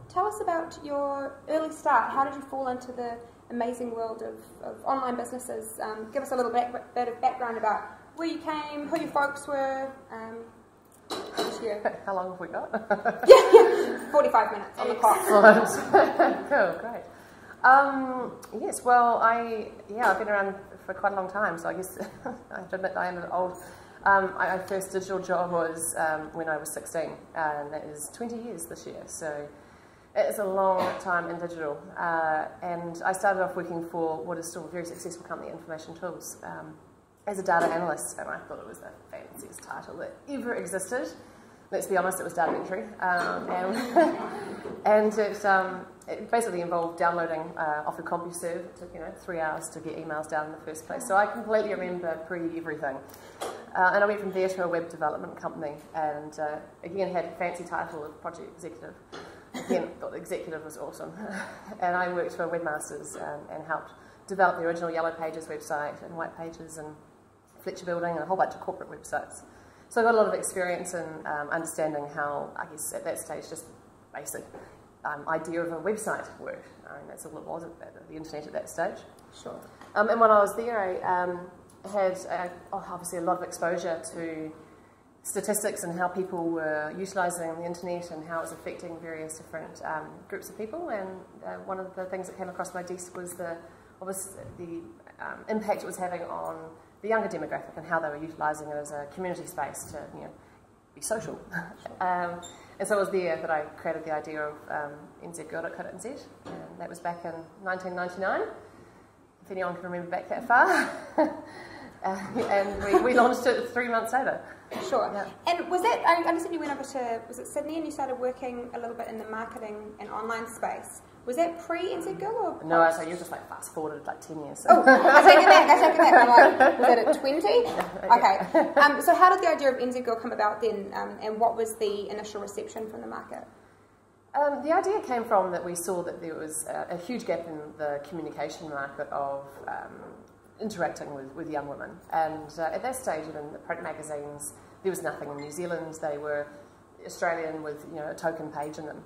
tell us about your early start. How did you fall into the amazing world of online businesses? Give us a little bit of background about where you came, who your folks were. How long have we got? yeah, 45 minutes on the clock. Cool, great. Yes, well, I've been around for quite a long time, so I guess I have to admit I am old. My first digital job was when I was 16, and that is 20 years this year, so it's a long time in digital. And I started off working for what is still a very successful company, Information Tools, as a data analyst, and I thought it was the fanciest title that ever existed. Let's be honest, it was data entry, and it basically involved downloading off a CompuServe. It took 3 hours to get emails down in the first place, so I completely remember pre-everything. And I went from there to a web development company, and again had a fancy title of project executive. Again, thought executive was awesome, and I worked for Webmasters and helped develop the original Yellow Pages website and White Pages and Fletcher Building and a whole bunch of corporate websites. So I got a lot of experience in understanding how, I guess at that stage, just basic idea of a website worked. I mean, that's all it was at the internet at that stage. Sure. And when I was there, I had obviously a lot of exposure to statistics and how people were utilising the internet and how it was affecting various different groups of people. And one of the things that came across my desk was the impact it was having on the younger demographic and how they were utilising it as a community space to be social. And so it was there that I created the idea of nzgirl.co.nz, and that was back in 1999, if anyone can remember back that far. And we launched it 3 months later. Sure. Yeah. And was that, I understand you went over to, was it Sydney, and you started working a little bit in the marketing and online space. Was that pre-NZ Girl or post? No, so you just fast forwarded 10 years. Oh, I take it back. I'm like, was that at 20? Okay. So how did the idea of NZ Girl come about then, and what was the initial reception from the market? The idea came from that we saw that there was a huge gap in the communication market of interacting with young women, and at that stage, even the print magazines, there was nothing in New Zealand. They were Australian with a token page in them,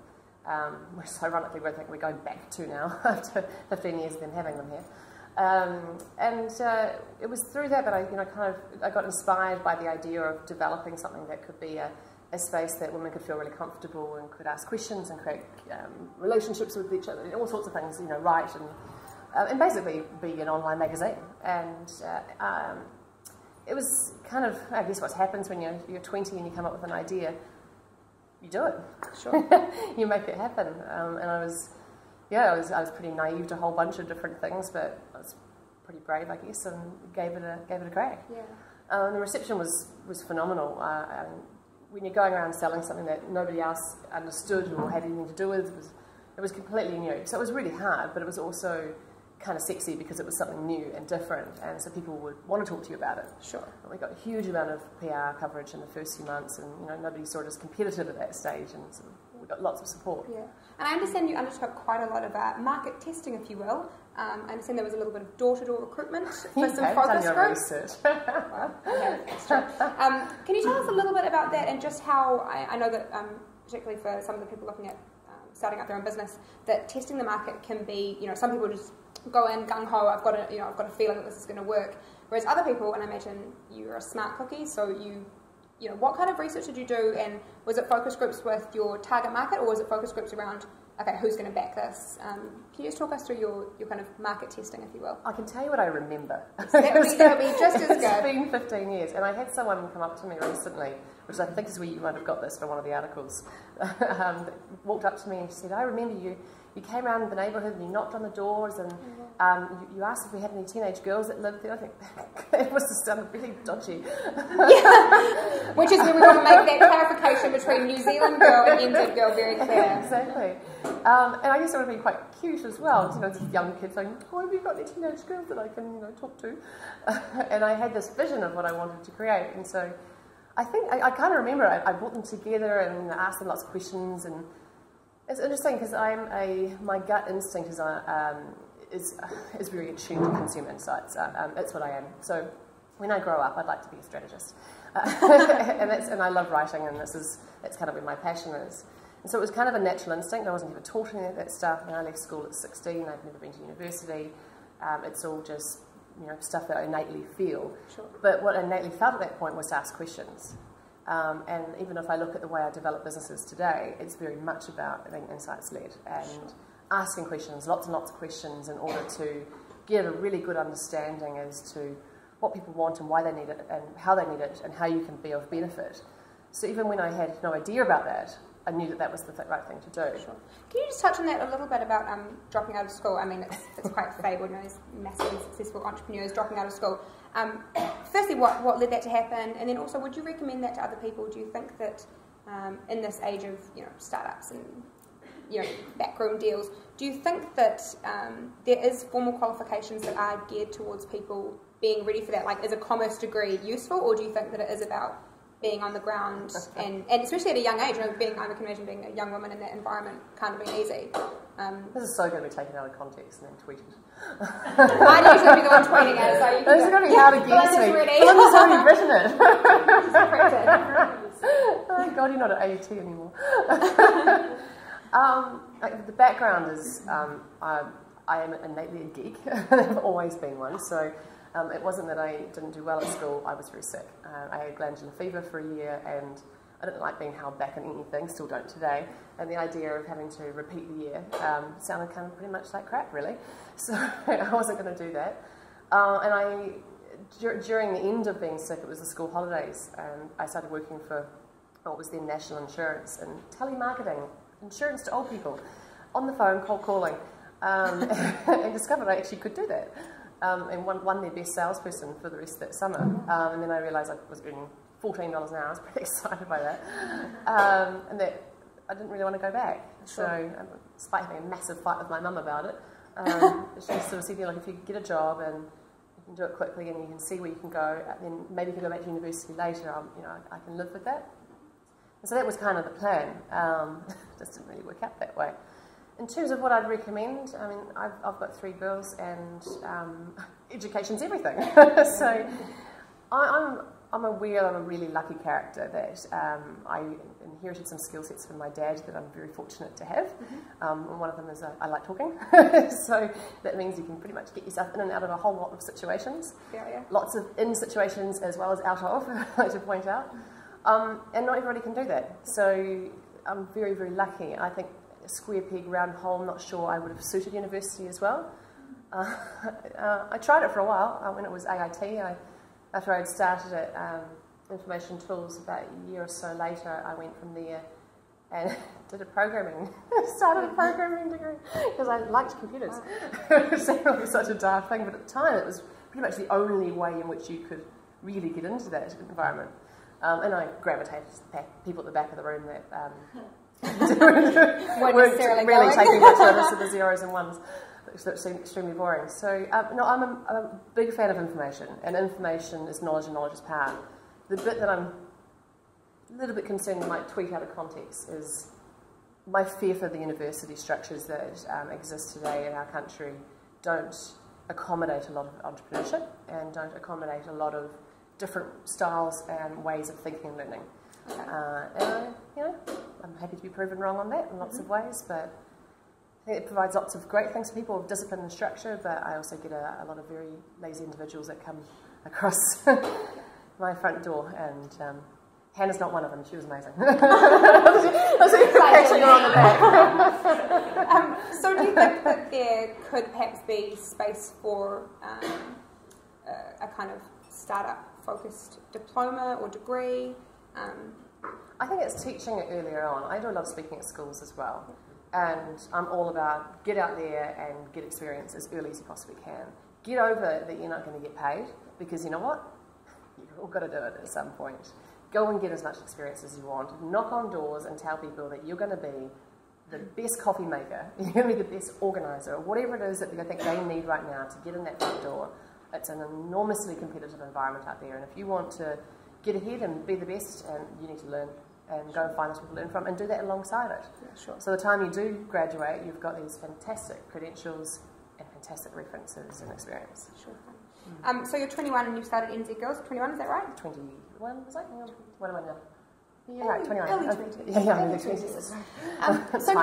which ironically we're going back to now after 15 years of them having them here. And it was through that I got inspired by the idea of developing something that could be a space that women could feel really comfortable and could ask questions and create relationships with each other, all sorts of things, write and basically be an online magazine. And it was kind of, I guess, what happens when you're 20 and you come up with an idea. You do it. Sure. You make it happen. And I was pretty naive to a whole bunch of different things, but I was pretty brave, I guess, and gave it a crack. Yeah. And the reception was phenomenal. When you're going around selling something that nobody else understood or had anything to do with, it was completely new. So it was really hard, but it was also kind of sexy because it was something new and different, and so people would want to talk to you about it. Sure. And we got a huge amount of PR coverage in the first few months, and nobody saw it as competitive at that stage, and so we got lots of support. Yeah, and I understand you undertook quite a lot of market testing, if you will. I understand there was a little bit of door-to-door recruitment for some focus groups. Research. Well, okay, that's true. Can you tell us a little bit about that and just how I know that, particularly for some of the people looking at starting up their own business, that testing the market can be, some people just go in gung-ho, I've got a feeling that this is going to work. Whereas other people, and I imagine you're a smart cookie, so what kind of research did you do, and was it focus groups with your target market, or was it focus groups around, okay, who's going to back this? Can you just talk us through your kind of market testing, if you will? I can tell you what I remember. That would be just as good. It's been 15 years, and I had someone come up to me recently, which I think is where you might have got this from one of the articles, that walked up to me and she said, I remember you came around the neighbourhood and you knocked on the doors and you asked if we had any teenage girls that lived there. I think it was just really dodgy. Yeah. Which is where we want to make that clarification between New Zealand girl and NZ girl very clear. Exactly. And I guess it would have been quite cute as well, this young kid saying, oh, have you got any teenage girls that I can talk to? And I had this vision of what I wanted to create, and so I think I kind of remember I brought them together and asked them lots of questions, and it's interesting because my gut instinct is very attuned to consumer insights. That's what I am. So when I grow up, I'd like to be a strategist, and I love writing, and that's kind of where my passion is. And so it was kind of a natural instinct. I wasn't even taught any of that stuff. And I left school at 16. I'd never been to university. It's all just, you know, stuff that I innately feel. Sure. But what I innately felt at that point was to ask questions. And even if I look at the way I develop businesses today, it's very much about being insights-led and asking questions, lots and lots of questions, in order to get a really good understanding as to what people want and why they need it and how they need it and how you can be of benefit. So even when I had no idea about that, I knew that that was the right thing to do. Sure. Can you just touch on that a little bit about dropping out of school? I mean, it's quite fabled, you know, these massively successful entrepreneurs dropping out of school. Firstly, what led that to happen? And then also, would you recommend that to other people? Do you think that in this age of, you know, startups and, you know, backroom deals, do you think that there is formal qualifications that are geared towards people being ready for that? Like, is a commerce degree useful, or do you think that it is about being on the ground and especially at a young age, you know, I can imagine being a young woman in that environment can't have been easy. This is so going to be taken out of context and then tweeted. I'd usually be the one tweeting it, so you can this is going to be hard against me. Belinda's already written it. Oh God, you're not at AUT anymore. The background is I am innately a geek. I've always been one. So it wasn't that I didn't do well at school. I was very sick. I had glandular fever for a year, and I didn't like being held back in anything. Still don't today. And the idea of having to repeat the year sounded kind of pretty much like crap, really. So I wasn't going to do that. And during the end of being sick, it was the school holidays, and I started working for what was then National Insurance and telemarketing, insurance to old people, on the phone, cold calling, and discovered I actually could do that. And won their best salesperson for the rest of that summer. And then I realised I was earning $14 an hour. I was pretty excited by that. And that I didn't really want to go back. So, despite having a massive fight with my mum about it, she sort of said, like, if you get a job and you can do it quickly and you can see where you can go, then maybe if you go back to university later, you know, I can live with that. And so that was kind of the plan. Just didn't really work out that way. In terms of what I'd recommend, I mean, I've got 3 girls, and education's everything. So I'm aware I'm a really lucky character, that I inherited some skill sets from my dad that I'm very fortunate to have. And one of them is I like talking. So that means you can pretty much get yourself in and out of a whole lot of situations. Yeah. Lots of in situations as well as out of, I like to point out. And not everybody can do that. So I'm very, very lucky. I think square peg, round hole, I'm not sure I would have suited university as well. I tried it for a while when it was AIT. After I'd started at Information Tools, about a year or so later, I went from there and started a programming degree because I liked computers. It seemed like such a daft thing, but at the time it was pretty much the only way in which you could really get into that environment. And I gravitated to people at the back of the room that weren't really taking much notice of the zeros and ones. That seemed extremely boring. So, no, I'm a big fan of information, and information is knowledge, and knowledge is power. The bit that I'm a little bit concerned might tweet out of context is my fear for the university structures that exist today in our country don't accommodate a lot of entrepreneurship and don't accommodate a lot of different styles and ways of thinking and learning. And I'm happy to be proven wrong on that in lots of ways, but I think it provides lots of great things for people with discipline and structure, but I also get a lot of very lazy individuals that come across my front door, and Hannah's not one of them. She was amazing. Actually, on the back. So do you think that there could perhaps be space for a kind of startup-focused diploma or degree? I think it's teaching it earlier on. I do love speaking at schools as well. And I'm all about get out there and get experience as early as you possibly can. Get over that you're not going to get paid, because you know what? You've all got to do it at some point. Go and get as much experience as you want. Knock on doors and tell people that you're going to be the best coffee maker, you're going to be the best organiser, or whatever it is that I think they need right now to get in that front door. It's an enormously competitive environment out there, and if you want to get ahead and be the best, and you need to learn and go and find people to learn from and do that alongside it. Yeah, sure. So the time you do graduate, you've got these fantastic credentials and fantastic references and experience. Sure. So you're 21 and you started NZ Girls. 21, is that right? 21, was I? What am I now? Yeah, right, 29. Early 20s. Early 20s. So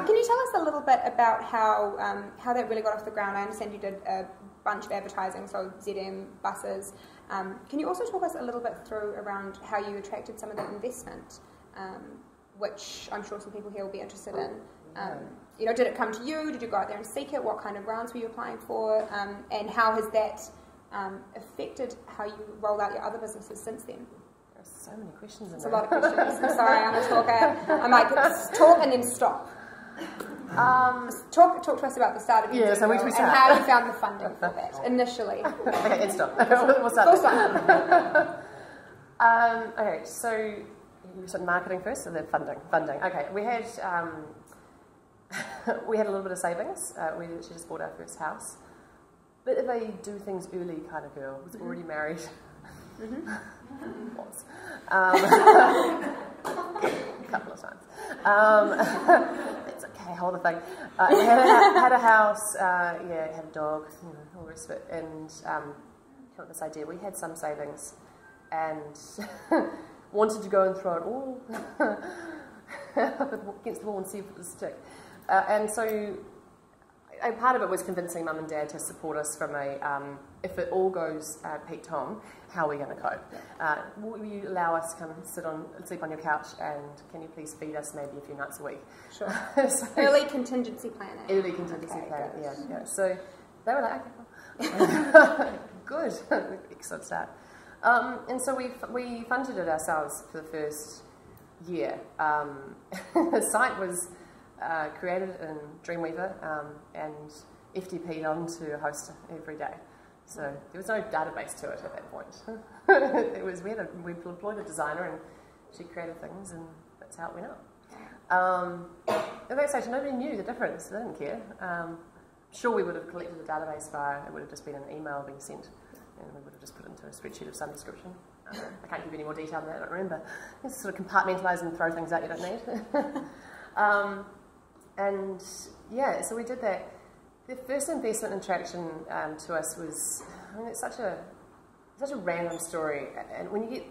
can you tell us a little bit about how that really got off the ground? I understand you did a bunch of advertising, so ZM, buses. Can you also talk us a little bit through around how you attracted some of that investment, which I'm sure some people here will be interested in? Did it come to you? Did you go out there and seek it? What kind of rounds were you applying for? And how has that affected how you roll out your other businesses since then? So many questions in It's there. a lot of questions. I'm sorry, I'm a talker. I might talk and then stop. Talk to us about the start of your so we and how you found the funding for that initially. Okay, and stop. What's that? Okay, so you said marketing first, and then funding. Okay, we had a little bit of savings. We actually just bought our first house. Bit of a do things early kind of girl. Was already married. Was. A couple of times. It's okay, hold the thing. Had a house, had a dog, all the rest of it, and came up with this idea. We had some savings and wanted to go and throw it all against the wall and see if it would stick. And so part of it was convincing Mum and Dad to support us from if it all goes Pete Tom, how are we going to cope? Will you allow us to come sleep on your couch, and can you please feed us maybe a few nights a week? Sure. So, early contingency planning. Early contingency planning, yeah. So they were like, okay, good, excellent start. And so we funded it ourselves for the first year. The site was created in Dreamweaver and FTP'd onto a host every day. So there was no database to it at that point. We employed a designer and she created things, and that's how it went up. At that stage, nobody knew the difference. They didn't care. Sure, we would have collected a database file. It would have just been an email being sent, and we would have just put it into a spreadsheet of some description. I can't give you any more detail than that. I don't remember. It's sort of compartmentalise and throw things out you don't need. And yeah, so we did that. The first investment and traction to us was, it's such a random story. And when you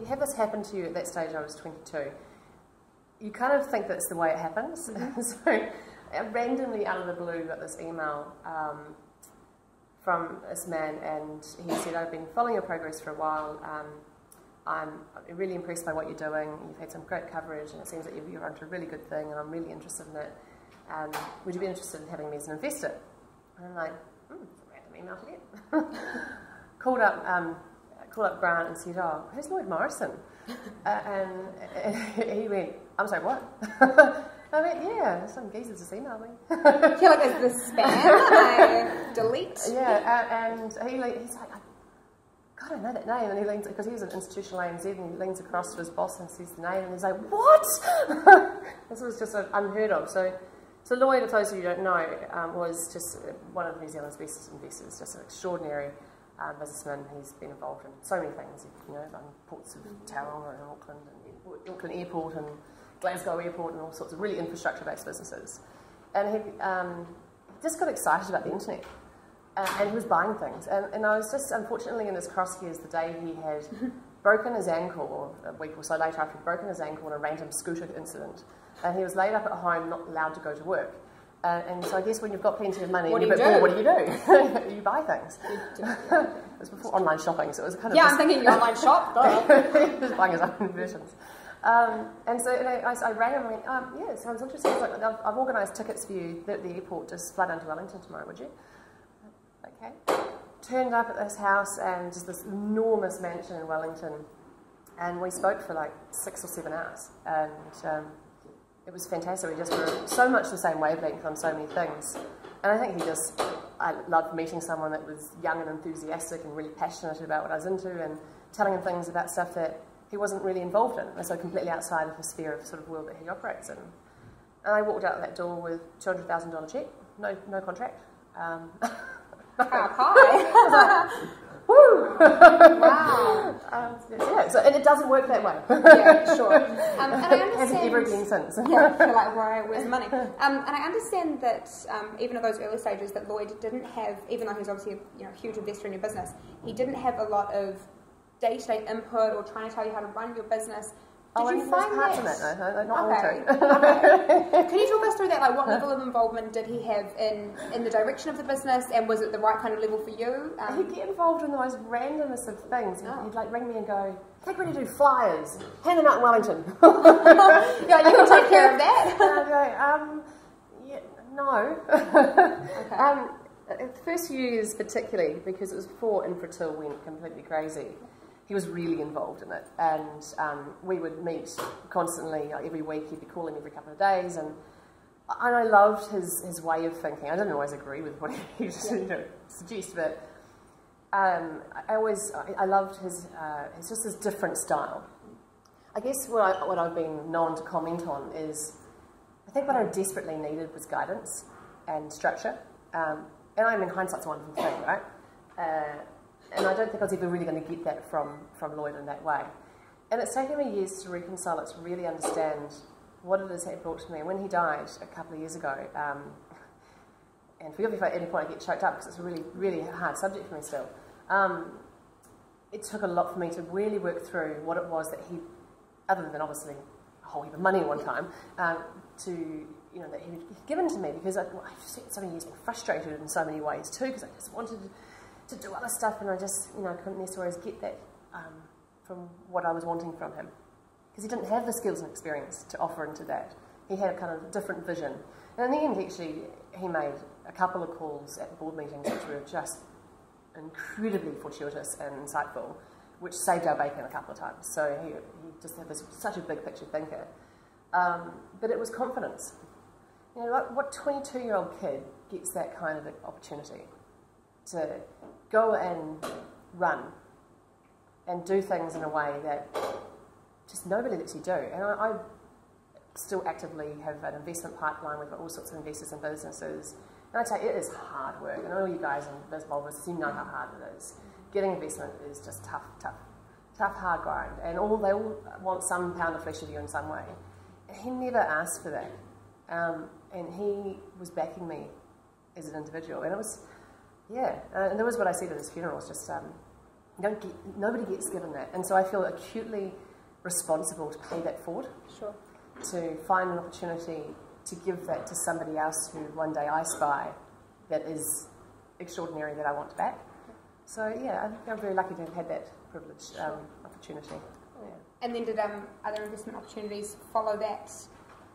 have this happen to you at that stage, I was 22, you kind of think that's the way it happens. So I randomly out of the blue got this email from this man, and he said, I've been following your progress for a while. I'm really impressed by what you're doing. You've had some great coverage, and it seems that you're onto a really good thing, and I'm really interested in it. Would you be interested in having me as an investor? And I'm like, it's a random email to get. Called up Grant and said, oh, who's Lloyd Morrison? And he went, I'm sorry, what? I went, yeah, some geezers just emailed me. I feel like it's the spam I delete. Yeah, and he's like, God, I know that name. And he leans, because he was an institutional ANZ, and he leans across to his boss and says the name, and he's like, what? This was just unheard of. So Lloyd, for those of you who don't know, was just one of New Zealand's best investors, just an extraordinary businessman. He's been involved in so many things, on ports of Tauranga and Auckland, and Auckland Airport and Glasgow Airport, and all sorts of really infrastructure-based businesses. And he just got excited about the internet. And he was buying things. And I was just, unfortunately, in his crosshairs the day he had broken his ankle, or a week or so later after he'd broken his ankle in a random scooter incident. And he was laid up at home, not allowed to go to work. And so I guess when you've got plenty of money and you're a bit bored, what do? You buy things. It was before online shopping, so it was kind of... Yeah, I'm thinking you online shop, he was buying his own versions. And so I rang him and went, yeah, sounds interesting. Like, I've organised tickets for you at the airport, just fly down to Wellington tomorrow, would you? Okay. Turned up at this house, and just this enormous mansion in Wellington, and we spoke for like 6 or 7 hours, and it was fantastic. We just were so much the same wavelength on so many things, and I think I loved meeting someone that was young and enthusiastic and really passionate about what I was into, and telling him things about stuff that he wasn't really involved in, and so completely outside of the sphere of sort of world that he operates in. And I walked out that door with $200,000 check, no contract. Hi. Woo! Wow. Yeah, so, and it doesn't work that way. Yeah, sure. And I understand... It hasn't ever been since. Yeah, you're like, where's the money? And I understand that even at those early stages that Lloyd didn't have, even though he's obviously a huge investor in your business, he didn't have a lot of day-to-day input or trying to tell you how to run your business. Did you there's find parts that? in it, no, not all Okay. true. Can you talk us through that? Like, what level of involvement did he have in the direction of the business, and was it the right kind of level for you? He'd get involved in the most randomest of things. He'd like ring me and go, I think we need to do flyers, hand them out in Wellington. Yeah, you can take care of that. And I'd go, yeah, no. Okay. The first few years particularly, because it was before Infratil went completely crazy, he was really involved in it, and we would meet constantly, like every week. He'd be calling every couple of days, and I loved his way of thinking. I didn't always agree with what he suggested, but I loved his just his different style. I guess what I've been known to comment on is, I think what I desperately needed was guidance and structure. And I mean, hindsight's a wonderful thing, right? And I don't think I was ever really going to get that from Lloyd in that way. And it's taken me years to reconcile it, to really understand what it is that brought to me. And when he died a couple of years ago, and forgive me if at any point I get choked up, because it's a really, really hard subject for me still, it took a lot for me to really work through what it was that he, other than obviously a whole heap of money at one time, that he had given to me, because I've spent so many years being frustrated in so many ways too, because I just wanted to do other stuff, and I just, couldn't necessarily get that from what I was wanting from him, because he didn't have the skills and experience to offer into that. He had a kind of different vision, and in the end, actually, he made a couple of calls at board meetings which were just incredibly fortuitous and insightful, which saved our bacon a couple of times. So he just had such a big picture thinker, but it was confidence. What 22-year-old kid gets that kind of opportunity to go and run and do things in a way that just nobody lets you do? And I still actively have an investment pipeline. We've got all sorts of investors and businesses. And I tell you, it is hard work. And all you guys in this small business, you know how hard it is. Getting investment is just tough, hard grind. And they all want some pound of flesh of you in some way. And he never asked for that. And he was backing me as an individual. And it was, and that was what I said at his funeral. It's just, nobody gets given that. And so I feel acutely responsible to pay that forward. Sure. To find an opportunity to give that to somebody else who one day I spy that is extraordinary, that I want to back. So I think I'm very lucky to have had that privilege, opportunity. Yeah. And then did other investment opportunities follow that?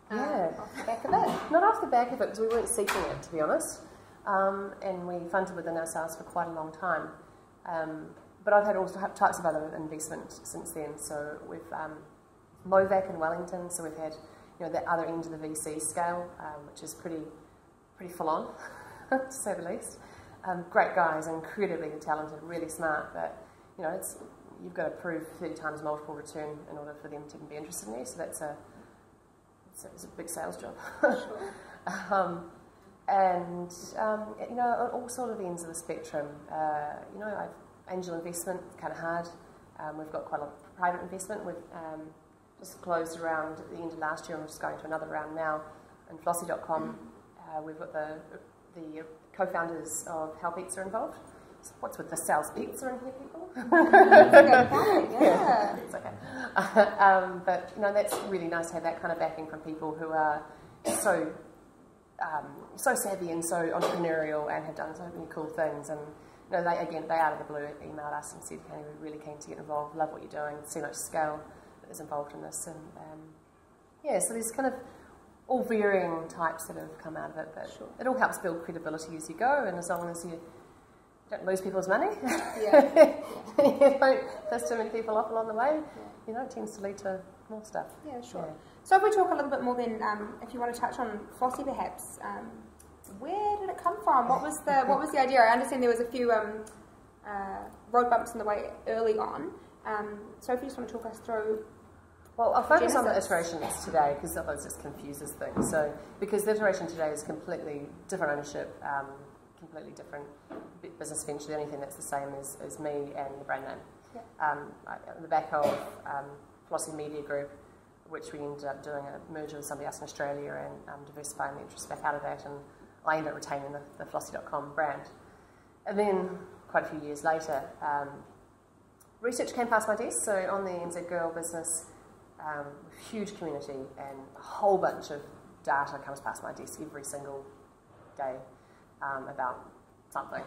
Off the back of it? Not off the back of it, because we weren't seeking it, to be honest. And we funded within ourselves for quite a long time. But I've had all types of other investment since then. So we've Movac in Wellington, so we've had the other end of the VC scale, which is pretty full on, to say the least. Great guys, incredibly talented, really smart, but you've got to prove 30 times multiple return in order for them to be interested in you. So it's a big sales job. Sure. And all sort of ends of the spectrum. I've angel investment, kind of hard. We've got quite a lot of private investment. We've just closed around at the end of last year, and we're just going to another round now. And Flossie.com, we've got the co-founders of How Pets are involved. So what's with the sales pizza in here, people? That's a good point, yeah. It's okay. But that's really nice to have that kind of backing from people who are so savvy and so entrepreneurial and have done so many cool things. And they out of the blue emailed us and said, "Hey, we're really keen to get involved. Love what you're doing. See much scale that is involved in this." And so there's kind of all varying types that have come out of it, but sure, it all helps build credibility as you go, and as long as you don't lose people's money, you don't piss too many people off along the way, it tends to lead to more stuff. Yeah, sure. Yeah. So if we talk a little bit more then, if you want to touch on Flossie perhaps, where did it come from? What was the idea? I understand there was a few road bumps in the way early on. So if you just want to talk us through. Well, I'll focus on the iterations today, because otherwise it just confuses things. So, because the iteration today is completely different ownership, completely different business venture. The only thing that's the same is me and the brand name. Yeah. On the back of Flossie Media Group, which we ended up doing a merger with somebody else in Australia and diversifying the interest back out of that, and I ended up retaining the Flossie.com brand. And then, quite a few years later, research came past my desk, so on the NZ Girl business, huge community and a whole bunch of data comes past my desk every single day about something.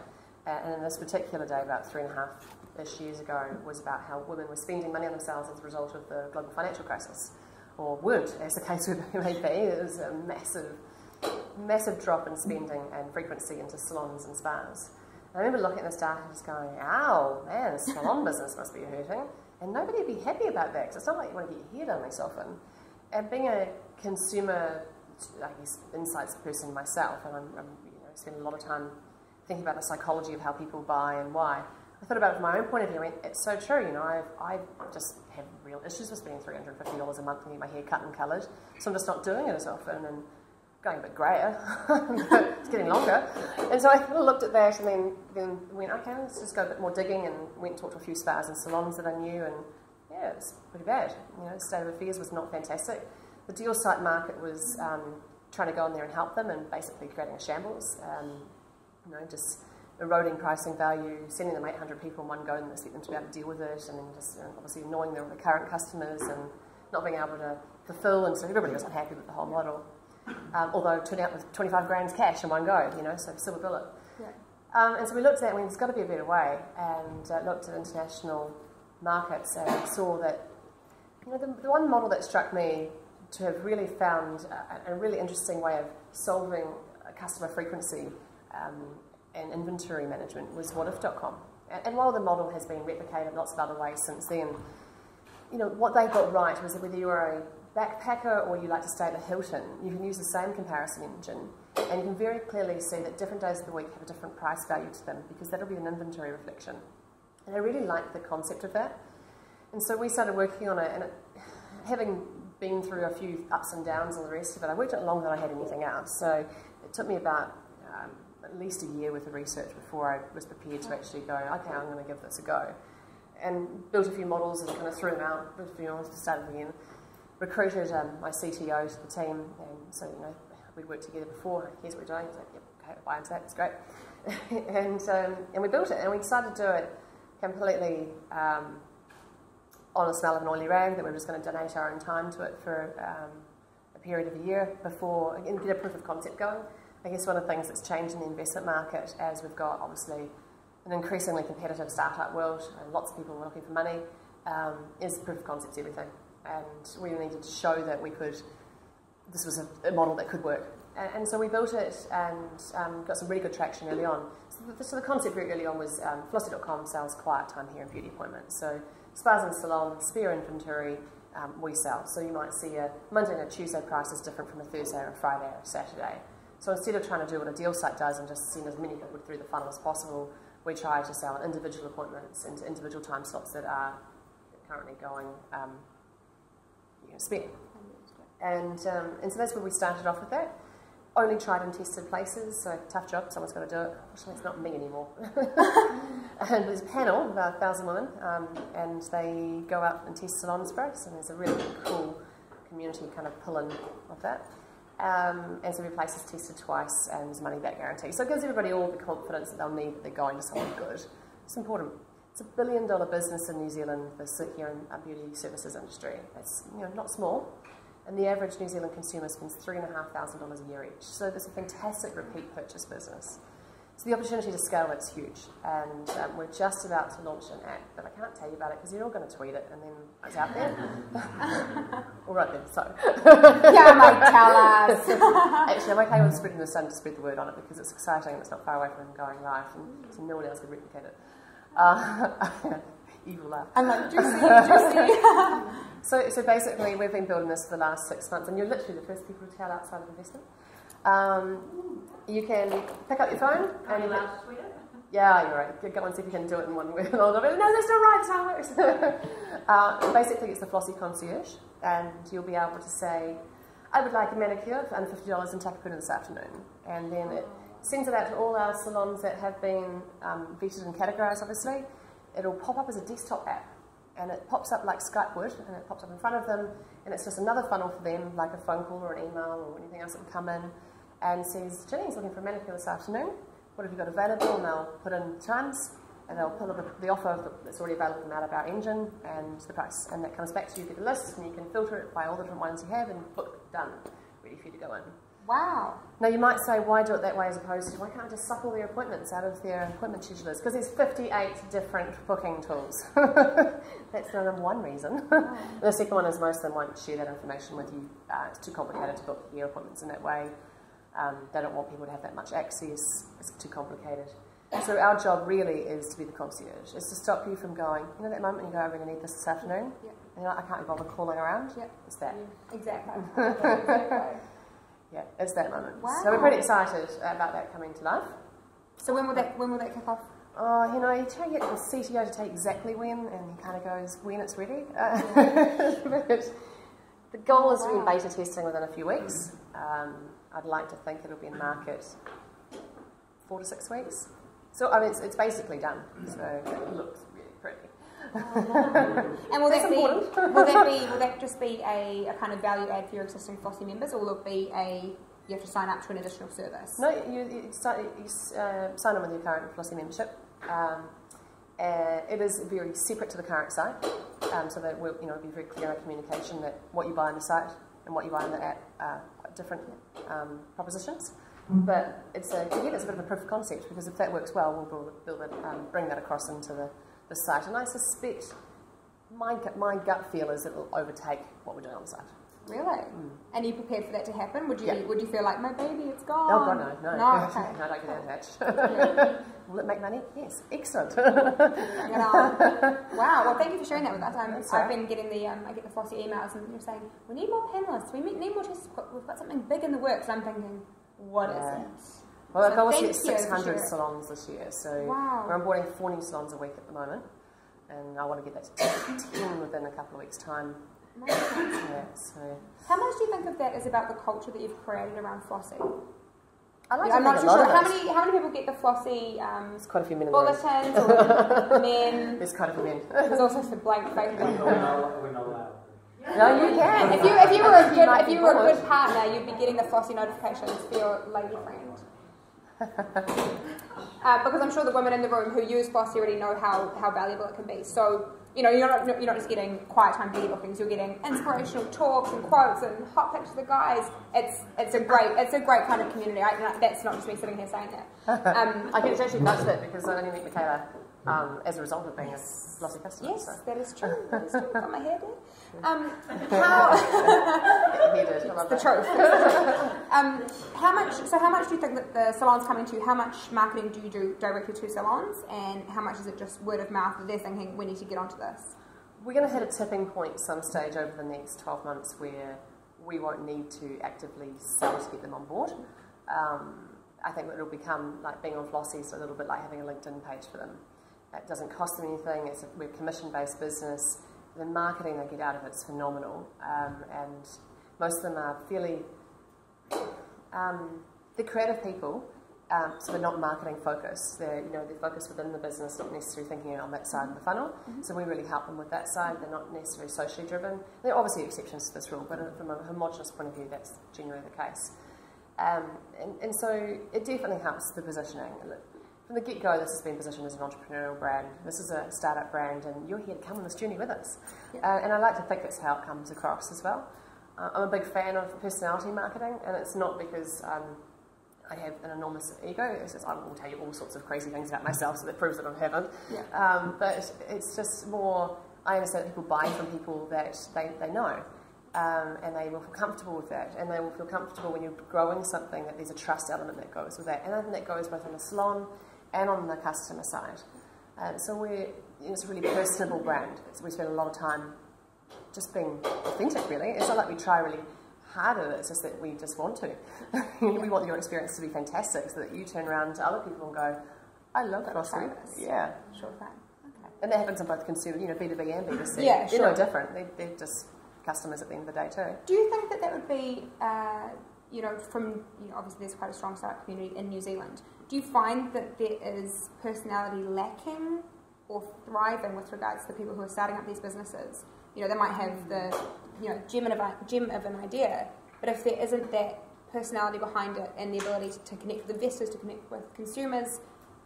And in this particular day, about 3.5-ish years ago, was about how women were spending money on themselves as a result of the global financial crisis, or weren't, as the case may be. It was a massive drop in spending and frequency into salons and spas. And I remember looking at this data and just going, ow, man, the salon business must be hurting. And nobody would be happy about that, because it's not like you want to get your hair done less often. And being a consumer, I guess, insights person myself, and I'm spending a lot of time thinking about the psychology of how people buy and why. I thought about it from my own point of view. I mean, it's so true, I just have real issues with spending $350 a month to get my hair cut and coloured, so I'm just not doing it as often, and going a bit greyer, but it's getting longer. And so I kind of looked at that and then went, okay, let's just go a bit more digging, and went and talked to a few spas and salons that I knew, and yeah, it was pretty bad. The state of affairs was not fantastic. The deal site market was trying to go in there and help them, and basically creating a shambles. Just eroding pricing value, sending them 800 people in one go and expect them to be able to deal with it, and then just obviously annoying their current customers and not being able to fulfill, and so everybody was unhappy with the whole model. Although it turned out with 25 grand cash in one go, so silver bullet. Yeah. And so we looked at that and went, there's got to be a better way, and looked at international markets and saw that the one model that struck me to have really found a really interesting way of solving customer frequency and inventory management was whatif.com. And while the model has been replicated lots of other ways since then, what they got right was that whether you're a backpacker or you like to stay at the Hilton, you can use the same comparison engine, and you can very clearly see that different days of the week have a different price value to them, because that'll be an inventory reflection. And I really liked the concept of that. And so we started working on it, and having been through a few ups and downs and the rest of it, I worked it longer than I had anything else. So it took me about at least a year worth of research before I was prepared to actually go, okay, I'm going to give this a go. And built a few models and kind of threw them out, built a few models, started again. Recruited my CTO to the team, and so we'd worked together before. Here's what we're doing. He's like, yep, okay, buy into that. It's great. and we built it, and we decided to do it completely on a smell of an oily rag, that we were just going to donate our own time to it for a period of a year before, and get a proof of concept going. I guess one of the things that's changed in the investment market, as we've got obviously an increasingly competitive startup world and lots of people looking for money, is proof of concept's everything. And we needed to show that this was a model that could work. And so we built it and got some really good traction early on. So the concept very early on was Flossie.com sells quiet time hair and beauty appointments. So spas and salons, spare inventory, we sell. So you might see a Monday and a Tuesday price is different from a Thursday or a Friday or a Saturday. So instead of trying to do what a deal site does and just send as many people through the funnel as possible, we try to sell individual appointments into individual time slots that are currently going spare. And so that's where we started off with that. Only tried and tested places, so tough job, someone's got to do it. Actually, it's not me anymore. And there's a panel of about 1,000 women, and they go out and test salons for us, and there's a really cool community kind of pull-in of that. And so every place is tested twice, and there's a money-back guarantee. So it gives everybody all the confidence that they'll need that they're going to somewhere good. It's important. It's a $1 billion business in New Zealand, the hair and beauty services industry. It's not small. And the average New Zealand consumer spends $3,500 a year each. So there's a fantastic repeat purchase business. So the opportunity to scale it's huge. And we're just about to launch an app, but I can't tell you about it because you're all going to tweet it and then it's out there. All right then, so. Yeah, mate, tell us. Actually, I'm okay with spreading the sun to spread the word on it because it's exciting and it's not far away from going live, and so no one else could replicate it. Evil laugh. I'm like, juicy. So basically, we've been building this for the last 6 months, and you're literally the first people to tell outside of investment. You can pick up your phone. And you tweet it? Yeah, you're right. Go and see if you can do it in one word. No, that's not right. That's how it works. Basically, it's the Flossie concierge, and you'll be able to say, I would like a manicure for under $50 in Takapuna this afternoon. And then it sends it out to all our salons that have been vetted and categorised, obviously. It'll pop up as a desktop app. And it pops up like Skype would, and it pops up in front of them, and it's just another funnel for them, like a phone call or an email or anything else that will come in, and says, Jenene's looking for a manicure this afternoon. What have you got available? And they'll put in times, And they'll pull the offer that's already available from out of our engine and the price. And that comes back to you, get a list, and you can filter it by all the different ones you have, and book, done, ready for you to go in. Wow. Now you might say, why do it that way as opposed to, why can't I just suck all their appointments out of their appointment schedulers? Because there's 58 different booking tools. That's the number one reason. Wow. The second one is most of them won't share that information with you. It's too complicated to book your appointments in that way. They don't want people to have that much access. It's too complicated. So our job really is to be the concierge. It's to stop you from going, you know that moment you go, I really need this afternoon? Yeah. And you're like, I can't be bothered calling around? Yeah. It's that. Yeah. Exactly. Exactly. Yeah, it's that moment. Wow. So we're pretty excited about that coming to life. So when will that kick off? Oh, you know, you try to get the CTO to take exactly when, and he kind of goes, when it's ready. But the goal is to be in beta testing within a few weeks. I'd like to think it'll be in market 4 to 6 weeks. So, I mean, it's basically done. So it looks really pretty. And will that just be a kind of value add for your existing Flossie members, or will it be you have to sign up to an additional service? No, you sign on with your current Flossie membership. It is very separate to the current site, so that we'll be very clear in communication that what you buy on the site and what you buy on the app are quite different propositions. But it's a bit of a proof of concept, because if that works well, we'll bring that across into the site. And I suspect my gut feel is it will overtake what we're doing on the site. Really? Mm. And are you prepared for that to happen? Would you feel like, my baby, it's gone? Oh God, no. No, okay. No, I don't get attached. Yeah. Will it make money? Yes. Excellent. Wow. Well, thank you for sharing that with us. I've been getting I get the Flossie emails, and you're saying, we need more panellists, we need more tests, we've got something big in the works. I'm thinking, what is it? Well, the goal is to get 600 salons this year, so wow. We're onboarding 4 new salons a week at the moment, and I want to get that to 10 within a couple of weeks' time. Yeah, so. How much do you think of that is about the culture that you've created around Flossie? I'm not too sure. How many people get the Flossie there's quite a few men bulletins or men? There's quite a few men. There's also some blank face. We're not allowed. No, you can. If you were a good partner, you'd be getting the Flossie notifications for your lady friend. Because I'm sure the women in the room who use Flossie already know how valuable it can be. So, you're not just getting quiet time beauty bookings, you're getting inspirational talks and quotes and hot pictures of the guys. It's a great kind of community. That's not just me sitting here saying that. I can actually touch that because I only met Michaela as a result of being a Flossie customer. Yes, so. That is true. Got my hair did. It's the truth. How much do you think that the salons come into? How much marketing do you do directly to salons, and how much is it just word of mouth that they're thinking we need to get onto this? We're going to hit a tipping point some stage over the next 12 months where we won't need to actively sell to get them on board. I think that it'll become like being on Flossie, so a little bit like having a LinkedIn page for them. It doesn't cost them anything. We're a commission-based business. The marketing they get out of it's phenomenal, and most of them are fairly. They're creative people, so they're not marketing focused. They're focused within the business, not necessarily thinking on that side of the funnel. Mm-hmm. So we really help them with that side. They're not necessarily socially driven. There are obviously exceptions to this rule, but from a homogenous point of view, that's generally the case. And so it definitely helps the positioning. From the get-go, this has been positioned as an entrepreneurial brand. This is a startup brand, and you're here to come on this journey with us. Yep. And I like to think that's how it comes across as well. I'm a big fan of personality marketing, and it's not because I have an enormous ego. It's just, I will tell you all sorts of crazy things about myself, so that proves that I haven't. Yeah. But it's just more, I understand that people buy from people that they know. And they will feel comfortable with that, and they will feel comfortable when you're growing something that there's a trust element that goes with that, and I think that goes both on the salon and on the customer side. So it's a really personable brand. We spend a lot of time just being authentic, really. It's not like we try really hard at it, it's just that we just want to. We want your experience to be fantastic so that you turn around to other people and go, I love Flossie. Yeah. Sure thing. Okay. And that happens on both consumer, B2B and B2C. Yeah, sure. They're no different. They're just customers at the end of the day too. Do you think that would be, obviously there's quite a strong startup community in New Zealand. Do you find that there is personality lacking or thriving with regards to the people who are starting up these businesses? They might have the, gem of an idea, but if there isn't that personality behind it and the ability to connect with investors, to connect with consumers,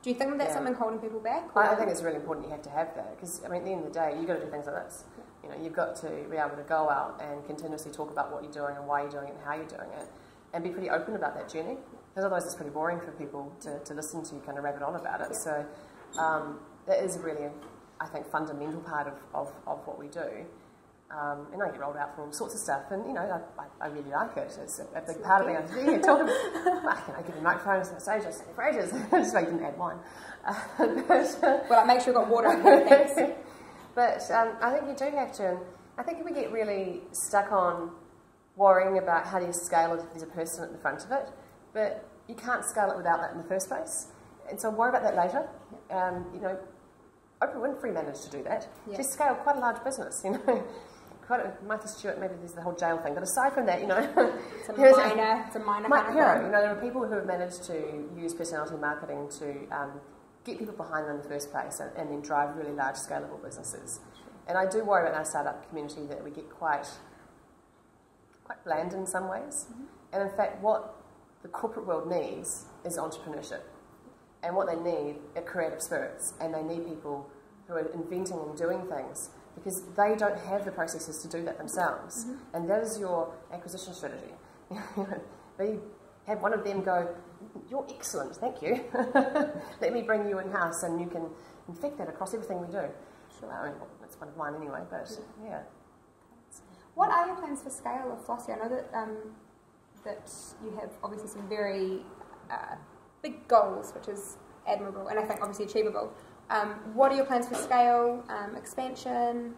Do you think that that's something holding people back? Or? I think it's really important you have to have that, because I mean, at the end of the day, you've got to do things like this. You know, you've got to be able to go out and continuously talk about what you're doing and why you're doing it and how you're doing it, and be pretty open about that journey, because otherwise it's pretty boring for people to listen to you kind of rabbit on about it. So that is a really, I think, fundamental part of what we do. And I get rolled out for all sorts of stuff, and you know, I really like it. It's a big part of me. I talk about, I give a microphone on stage, I stay for ages. Just so you didn't add wine. Well, I make sure I've got water in there, thanks. But I think you do have to, and I think we get really stuck on worrying about how do you scale it if there's a person at the front of it, but you can't scale it without that in the first place. And so worry about that later. You know, Oprah Winfrey managed to do that. She scaled quite a large business, you know. Martha Stewart, maybe there's the whole jail thing, but aside from that, you know, it's a minor kind of thing. You know, there are people who have managed to use personality marketing to get people behind them in the first place, and then drive really large, scalable businesses. Sure. And I do worry about our startup community that we get quite bland in some ways. Mm-hmm. And in fact, what the corporate world needs is entrepreneurship, and what they need are creative spirits, and they need people who are inventing and doing things, because they don't have the processes to do that themselves. Mm-hmm. And that is your acquisition strategy. They have one of them go, "You're excellent, thank you. Let me bring you in-house, and you can infect that across everything we do." Sure. I mean, that's one of mine anyway, but yeah. What are your plans for scale of Flossie? I know that that you have obviously some very big goals, which is admirable, and I think obviously achievable. What are your plans for scale, expansion?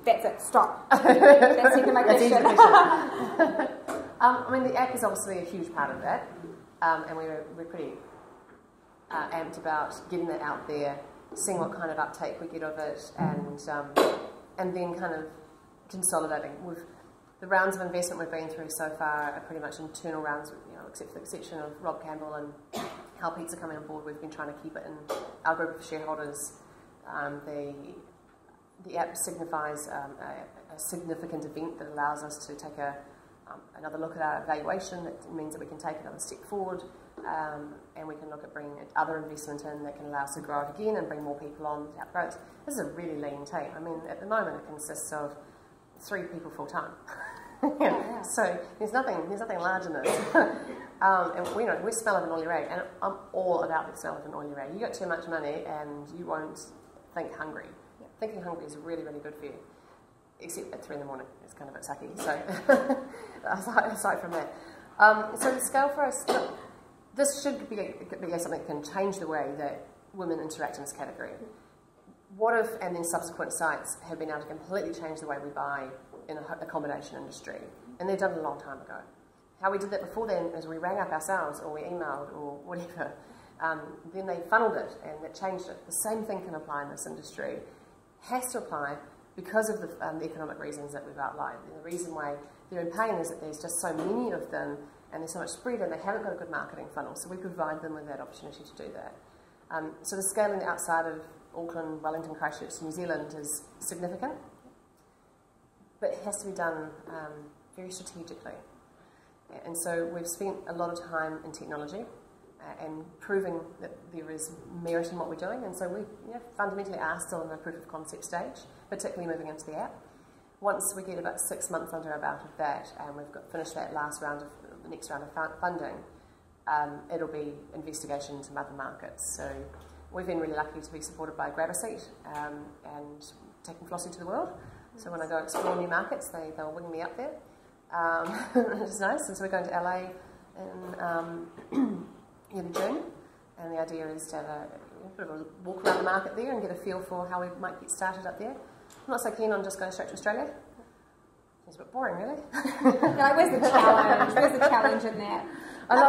That's it, stop. That's into my question. I mean, the app is obviously a huge part of that, and we're pretty amped about getting that out there, seeing what kind of uptake we get of it, and then kind of consolidating. The rounds of investment we've been through so far are pretty much internal rounds, you know, except for the exception of Rob Campbell and Hal Pizza coming on board. We've been trying to keep it in our group of shareholders. The app signifies a significant event that allows us to take another look at our evaluation. That means that we can take another step forward, and we can look at bringing other investment in that can allow us to grow it again and bring more people on to outgrow it. This is a really lean team. I mean, at the moment it consists of 3 people full time. Yeah. So there's nothing large in this. And we smell of an oily rag, and I'm all about the smell of an oily rag. You got too much money and you won't think hungry. Yeah. Thinking hungry is really, really good for you, except at 3 in the morning. It's kind of a bit sucky. So aside from that, so the scale for us, look, this should be something that can change the way that women interact in this category. What if, and then subsequent sites have been able to completely change the way we buy in the accommodation industry? And they've done it a long time ago. How we did that before then is we rang up ourselves, or we emailed, or whatever. Then they funneled it, and that changed it. The same thing can apply in this industry. Has to apply because of the economic reasons that we've outlined. And the reason why they're in pain is that there's just so many of them, and there's so much spread, and they haven't got a good marketing funnel. So we provide them with that opportunity to do that. So the scaling outside of Auckland, Wellington, Christchurch, New Zealand is significant, but it has to be done very strategically. And so we've spent a lot of time in technology and proving that there is merit in what we're doing, and so we fundamentally are still in the proof of concept stage, particularly moving into the app. Once we get about 6 months under our belt of that, and we've finished that the next round of funding, it'll be investigation into other markets. So we've been really lucky to be supported by Grab a Seat and taking Flossie to the world. So when I go explore new markets, they'll wing me up there, which is nice. And so we're going to LA in June, and the idea is to have a bit of a walk around the market there and get a feel for how we might get started up there. I'm not so keen on just going straight to Australia. It's a bit boring, really. Like, where's the challenge? Where's the challenge in that?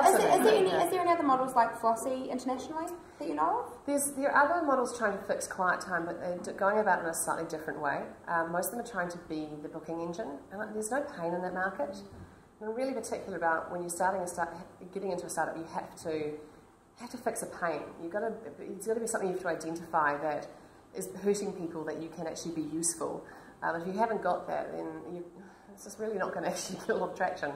Is there any other models like Flossie internationally that you know of? There are other models trying to fix quiet time, but they're going about it in a slightly different way. Most of them are trying to be the booking engine, and there's no pain in that market. I'm really particular about when you're getting into a startup, you have to fix a pain. It's got to be something you have to identify that is hurting people, that you can actually be useful. If you haven't got that, then it's just really not going to actually get a lot of traction.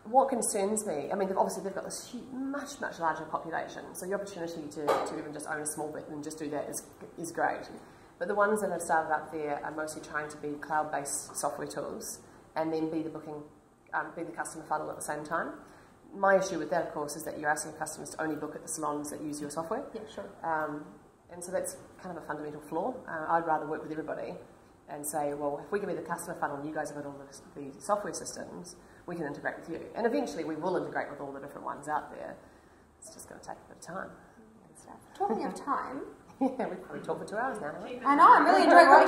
what concerns me, I mean, obviously they've got this much larger population, so the opportunity to even just own a small bit and just do that is great. But the ones that have started up there are mostly trying to be cloud-based software tools and then be the customer funnel at the same time. My issue with that, of course, is that you're asking customers to only book at the salons that use your software. Yeah, sure. And so that's kind of a fundamental flaw. I'd rather work with everybody and say, well, if we can be the customer funnel and you guys have got all the software systems, we can integrate with you. And eventually we will integrate with all the different ones out there. It's just going to take a bit of time. Talking of time... Yeah, we've probably talked for 2 hours now, haven't we? I know, I'm really enjoying what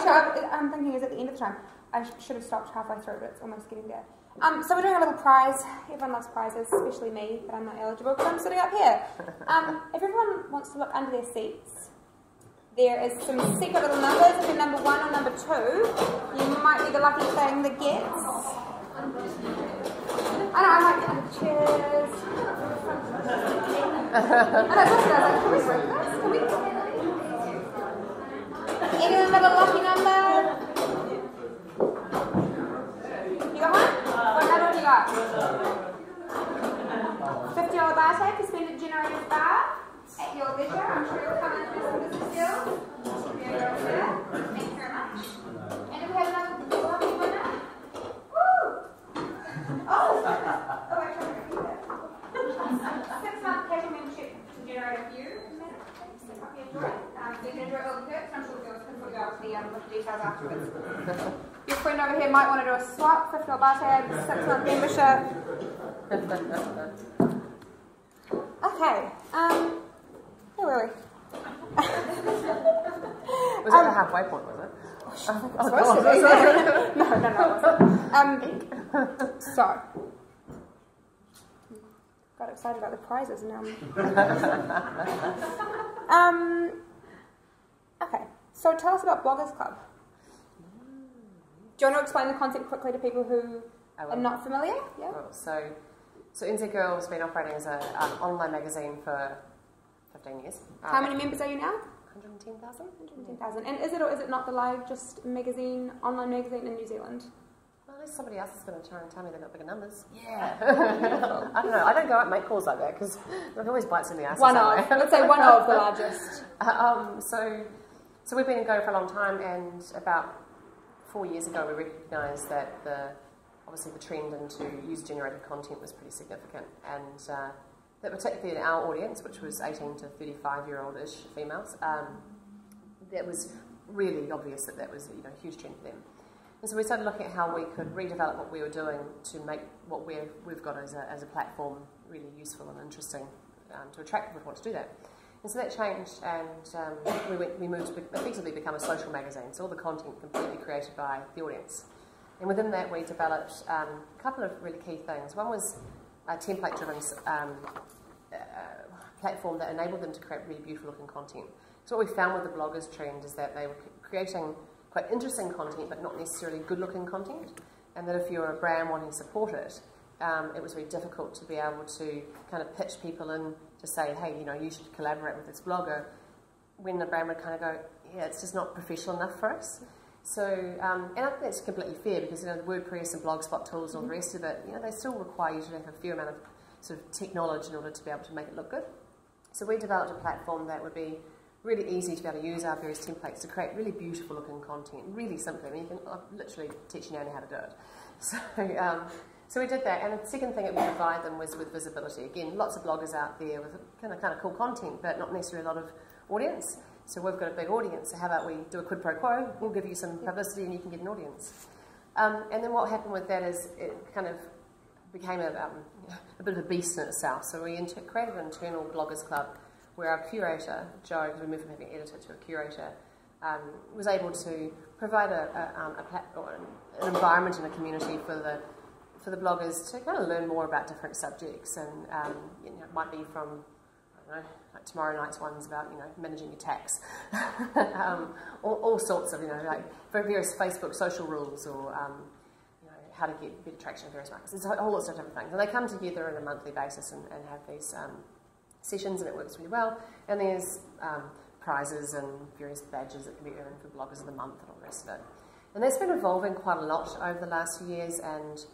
I'm thinking is at the end of the time. I should have stopped halfway through, but it's almost getting there. So we're doing a little prize. Everyone loves prizes, especially me, but I'm not eligible because I'm sitting up here. If everyone wants to look under their seats, there is some secret little numbers. If you're number 1 or number 2, you might be the lucky thing that gets. I know, I might get the chairs. I know, this guy's like, can we break this? Can we? Anyone got a lucky number? You got one? What number have you got? $50 bar tag to spend at Jenene's bar at your leisure. I'm sure you'll come in and do some business deals. There you go, sir. Thank you very much. And if we have another lucky winner? Woo! Oh, actually, I'm going to keep it. 6-month casual membership to generate a few. You can enjoy all the perks. I'm sure the girls can figure out the details afterwards. Your friend over here might want to do a swap, $50 bar tab, 6-month membership. Okay. Where were we? Was that the halfway point, was it? No, it wasn't. So, got excited about the prizes now. Okay, so tell us about Bloggers Club. Do you want to explain the concept quickly to people who are not familiar? Yeah. Cool. So NZ Girl has been operating as an online magazine for 15 years. How many members are you now? 110,000. 110,000. And is it or is it not the largest magazine, online magazine in New Zealand? Well, unless somebody else is going to try and tell me they've got bigger numbers. Yeah. I don't know. I don't go out and make calls like that because it always bites in the ass. Let's say one of the largest. So we've been going for a long time, and about 4 years ago we recognised that obviously the trend into user-generated content was pretty significant, and that particularly in our audience, which was 18 to 35-year-old-ish females, that was really obvious that was a huge trend for them. And so we started looking at how we could redevelop what we were doing to make what we've got as a platform really useful and interesting to attract people who want to do that. And so that changed, and we moved to effectively become a social magazine, so all the content completely created by the audience. And within that we developed a couple of really key things. One was a template-driven platform that enabled them to create really beautiful looking content. So what we found with the bloggers trend is that they were creating quite interesting content but not necessarily good looking content, and that if you're a brand wanting to support it, it was very difficult to be able to kind of pitch people in to say, hey, you should collaborate with this blogger, when the brand would kind of go, yeah, it's just not professional enough for us. So, and I think that's completely fair because, the WordPress and Blogspot tools and all the rest of it, they still require you to have a fair amount of sort of tech knowledge in order to be able to make it look good. So we developed a platform that would be really easy to be able to use our various templates to create really beautiful looking content, really simply. I mean, you can literally teach you how to do it. So we did that, and the second thing that we provide them was with visibility. Again, lots of bloggers out there with kind of cool content, but not necessarily a lot of audience. So we've got a big audience, so how about we do a quid pro quo, we'll give you some publicity and you can get an audience. And then what happened with that is it kind of became a bit of a beast in itself. So we created an internal bloggers club where our curator, Joe, because we moved from having an editor to a curator, was able to provide an environment and a community for the bloggers to kind of learn more about different subjects, and it might be from, I don't know, like tomorrow night's one's about managing your tax, all sorts of like various Facebook social rules, or how to get better traction in various markets. There's a whole lot of different things, and they come together on a monthly basis and have these sessions, and it works really well. And there's prizes and various badges that can be earned for bloggers of the month and all the rest of it. And that's been evolving quite a lot over the last few years, and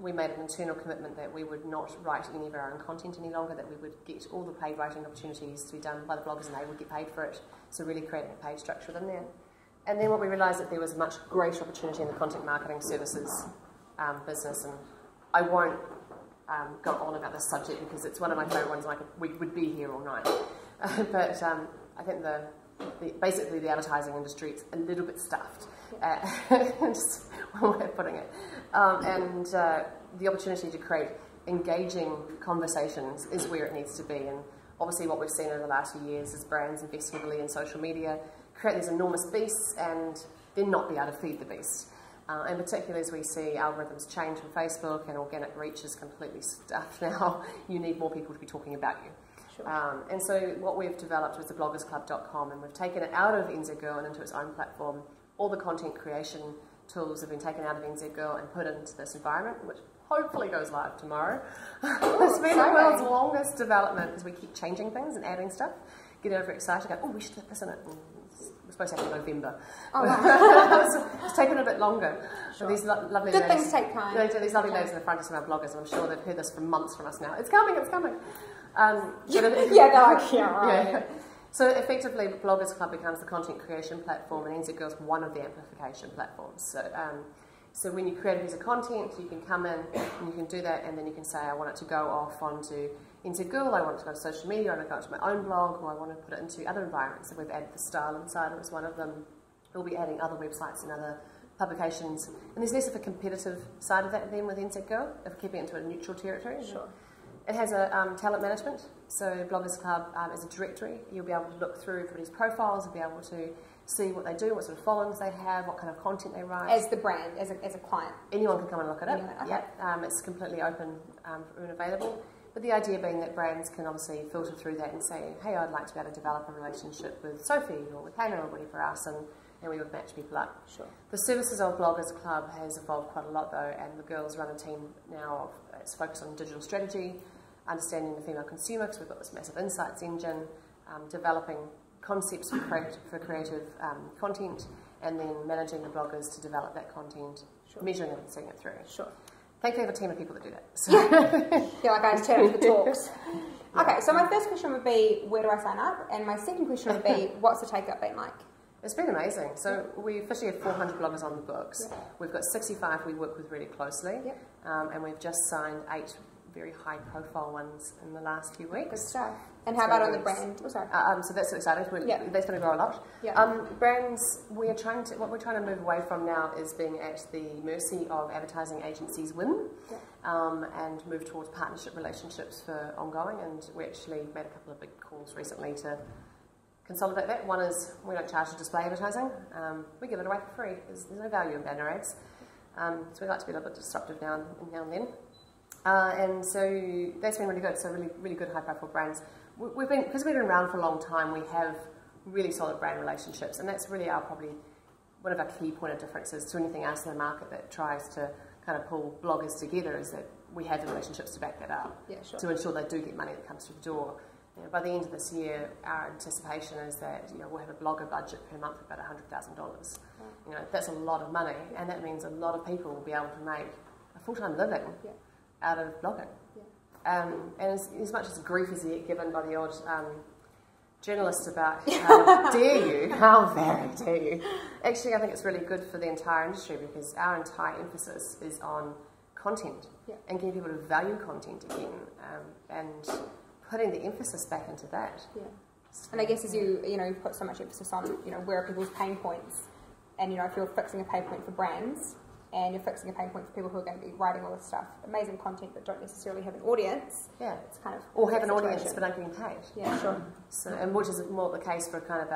we made an internal commitment that we would not write any of our own content any longer, that we would get all the paid writing opportunities to be done by the bloggers and they would get paid for it. So really creating a paid structure within there. And then what we realised that there was a much greater opportunity in the content marketing services business, and I won't go on about this subject because it's one of my favourite ones, we would be here all night. But I think basically the advertising industry is a little bit stuffed. Just one way of putting it. And the opportunity to create engaging conversations is where it needs to be. And obviously what we've seen over the last few years is brands investing heavily in social media, create these enormous beasts and then not be able to feed the beast. And particularly as we see algorithms change from Facebook and organic reach is completely stuffed now, you need more people to be talking about you. Sure. And so what we've developed was the bloggersclub.com, and we've taken it out of NZ Girl and into its own platform. All the content creation tools have been taken out of NZ Girl and put into this environment, which hopefully goes live tomorrow. It's been the world's longest development because we keep changing things and adding stuff. Get over excited, go, oh, we should put this in it. And we're supposed to have it in November. Oh, wow. It's taken a bit longer. Sure. These lovely Good ladies, things take time. These lovely ladies in the front of some of our bloggers, and I'm sure they've heard this for months from us now. It's coming, it's coming. Yeah, they're like, yeah, right. Yeah. So effectively, Bloggers Club becomes the content creation platform, and NZ Girl's one of the amplification platforms. So when you create a piece of content, you can come in and you can do that, and then you can say, I want it to go off onto NZ Girl, I want it to go to social media, I want it to go to my own blog, or I want to put it into other environments. So we've added the Style Insider as one of them. We'll be adding other websites and other publications. And there's less of a competitive side of that then with NZ Girl, of keeping it into a neutral territory. Sure. It has a talent management, so Bloggers Club is a directory. You'll be able to look through everybody's profiles and be able to see what they do, what sort of followings they have, what kind of content they write. As the brand, as a client. Anyone can come and look at it. Okay. Yeah, it's completely open and available. But the idea being that brands can obviously filter through that and say, hey, I'd like to be able to develop a relationship with Sophie or with Hannah or whatever else, and we would match people up. Sure. The services of Bloggers Club has evolved quite a lot though, and the girls run a team now it's focused on digital strategy, understanding the female consumer, because we've got this massive insights engine, developing concepts for creative content, and then managing the bloggers to develop that content, sure. Measuring it and seeing it through. Sure. Thankfully, we have a team of people that do that. So. Yeah, like I turn to the talks. Okay, so my first question would be, where do I sign up? And my second question would be, what's the take-up been like? It's been amazing. So we officially have 400 bloggers on the books. Yeah. We've got 65 we work with really closely, yeah. And we've just signed 8 very high-profile ones in the last few weeks. Good stuff. And how about on the brand? Oh, sorry. So that's so exciting. That's going to grow a lot. Yeah. Brands, what we're trying to move away from now is being at the mercy of advertising agencies' whim, and move towards partnership relationships for ongoing. And we actually made a couple of big calls recently to consolidate that. One is we don't charge for display advertising. We give it away for free. There's no value in banner ads. So we like to be a little bit disruptive now and then. And so that's been really good. So really good high-profile brands. Because we've been around for a long time, we have really solid brand relationships, and that's really probably one of our key point of differences to anything else in the market that tries to kind of pull bloggers together, is that we have the relationships to back that up, sure. To ensure they do get money that comes through the door. By the end of this year, our anticipation is that we'll have a blogger budget per month of about $100,000. That's a lot of money, and that means a lot of people will be able to make a full-time living out of blogging. And as much as grief as you get given by the odd journalist about how dare you, how very dare you, actually I think it's really good for the entire industry, because our entire emphasis is on content and getting people to value content again, and putting the emphasis back into that. And I guess as you put so much emphasis on where are people's pain points, and if you're fixing a pain point for brands, and you're fixing a pain point for people who are going to be writing all this stuff, amazing content but don't necessarily have an audience. It's kind of or have an audience but aren't getting paid. Yeah, sure. So, and which is more the case for kind of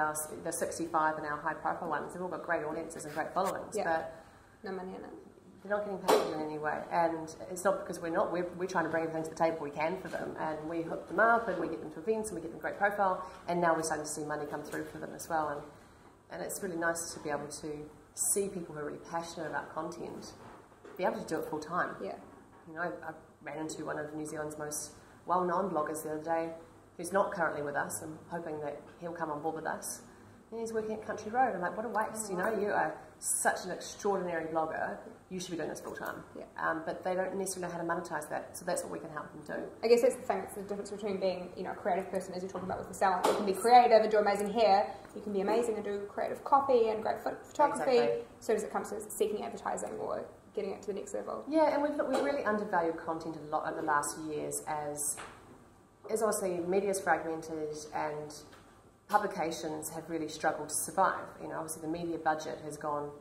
the 65 and our high-profile ones. They've all got great audiences and great followings, but no money in it. They're not getting paid in any way, and it's not because we're not. We're trying to bring everything to the table we can for them, and we hook them up, and we get them to events, and we get them great profile, and now we're starting to see money come through for them as well, and it's really nice to be able to see people who are really passionate about content be able to do it full time. I ran into one of New Zealand's most well-known bloggers the other day, who's not currently with us. I'm hoping that he'll come on board with us. And he's working at Country Road. I'm like, what a waste! You are such an extraordinary blogger, you should be doing this full time. Yeah. But they don't necessarily know how to monetize that, so that's what we can help them do. I guess that's the thing, it's the difference between being, a creative person, as you're talking about with the salon. You can be creative and do amazing hair, you can be amazing and do creative copy and great photography. Exactly. So does it come to seeking advertising or getting it to the next level? Yeah, and we've really undervalued content a lot over the last few years as obviously media's fragmented and publications have really struggled to survive. Obviously the media budget has gone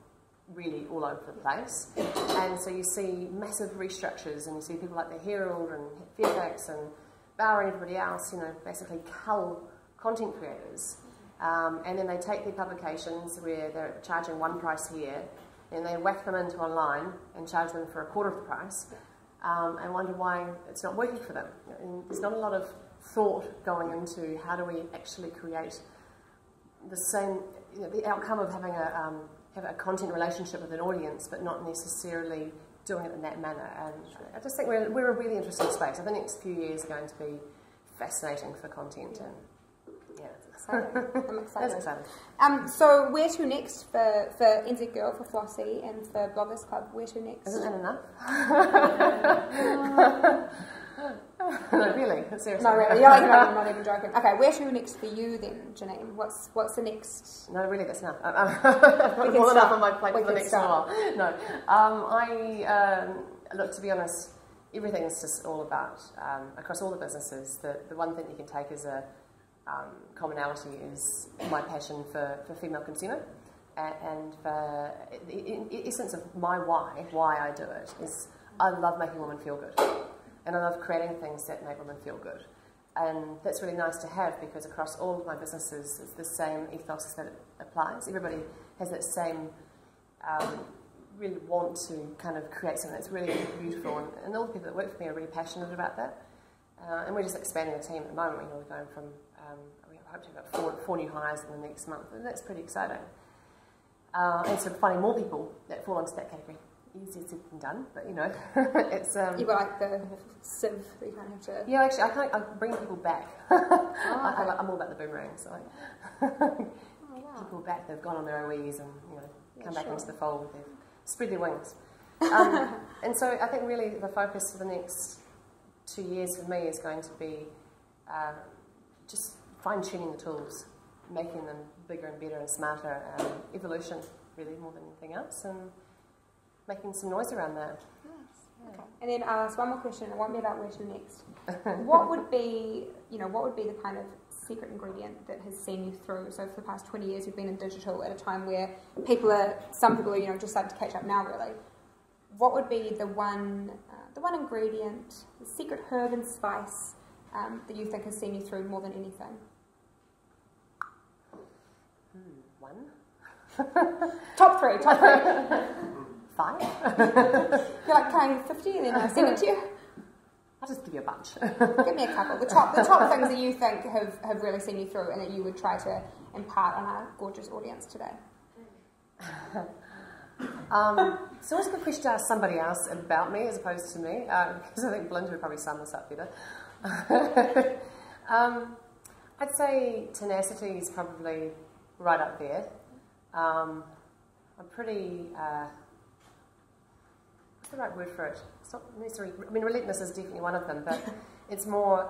really all over the place, and so you see massive restructures, and you see people like the Herald and Fairfax and Bauer and everybody else, basically cull content creators, and then they take their publications where they're charging one price here, and they whack them into online and charge them for a quarter of the price, and wonder why it's not working for them. And there's not a lot of thought going into how do we actually create the same, the outcome of having have a content relationship with an audience, but not necessarily doing it in that manner. And I just think we're a really interesting space. I think the next few years are going to be fascinating for content, and yeah, it's exciting. I'm excited. That's exciting. So where to next for NZ Girl, for Flossie, and for Bloggers Club? Where to next? Isn't that enough? No, really, seriously. No, really, I'm not even joking. Okay, where to next for you then, Jenene? What's the next? No, really, that's enough. I've got more than enough on my plate for the next while. No, look, to be honest, everything is just all about, across all the businesses, the one thing you can take as a commonality is my passion for female consumer, and the essence of my why I do it is I love making women feel good. And I love creating things that make women feel good. And that's really nice to have, because across all of my businesses, it's the same ethos that it applies. Everybody has that same really want to kind of create something that's really beautiful. And all the people that work for me are really passionate about that. And we're just expanding the team at the moment. We're going from, we hope to have about four new hires in the next month. And that's pretty exciting. And so finding more people that fall into that category. Easier said than done, but it's you've got like the sieve that you kind of have to. Yeah, actually, I bring people back. I'm all about the boomerang, so people back. They've gone on their OEs and come back into the fold. They've spread their wings, and so I think really the focus for the next 2 years for me is going to be just fine tuning the tools, making them bigger and better and smarter, evolution really more than anything else, and making some noise around that. Yes. Yeah. Okay. And then I'll ask one more question. It won't be about where to next. What would be the kind of secret ingredient that has seen you through? So for the past 20 years, you've been in digital at a time where some people are just starting to catch up now. Really, what would be the one ingredient, the secret herb and spice that you think has seen you through more than anything? One. Top three. 5? You're like, can I have 50 and then I send it to you? I'll just give you a bunch. Give me a couple. The top things that you think have really seen you through and that you would try to impart on our gorgeous audience today. It's always a good question to ask somebody else about me as opposed to me, because I think Belinda would probably sum this up better. I'd say tenacity is probably right up there. I'm pretty... what's the right word for it? It's not necessarily... I mean, relentless is definitely one of them, but it's more...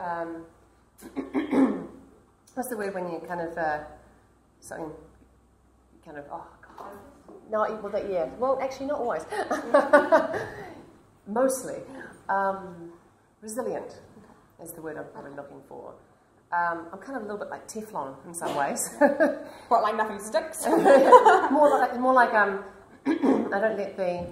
what's the word when you kind of... something... kind of... Oh, God. No, well, yeah. Well, actually, not always. Mostly. Resilient is the word I'm probably looking for. I'm kind of a little bit like Teflon in some ways. What, like nothing sticks? more like I don't let the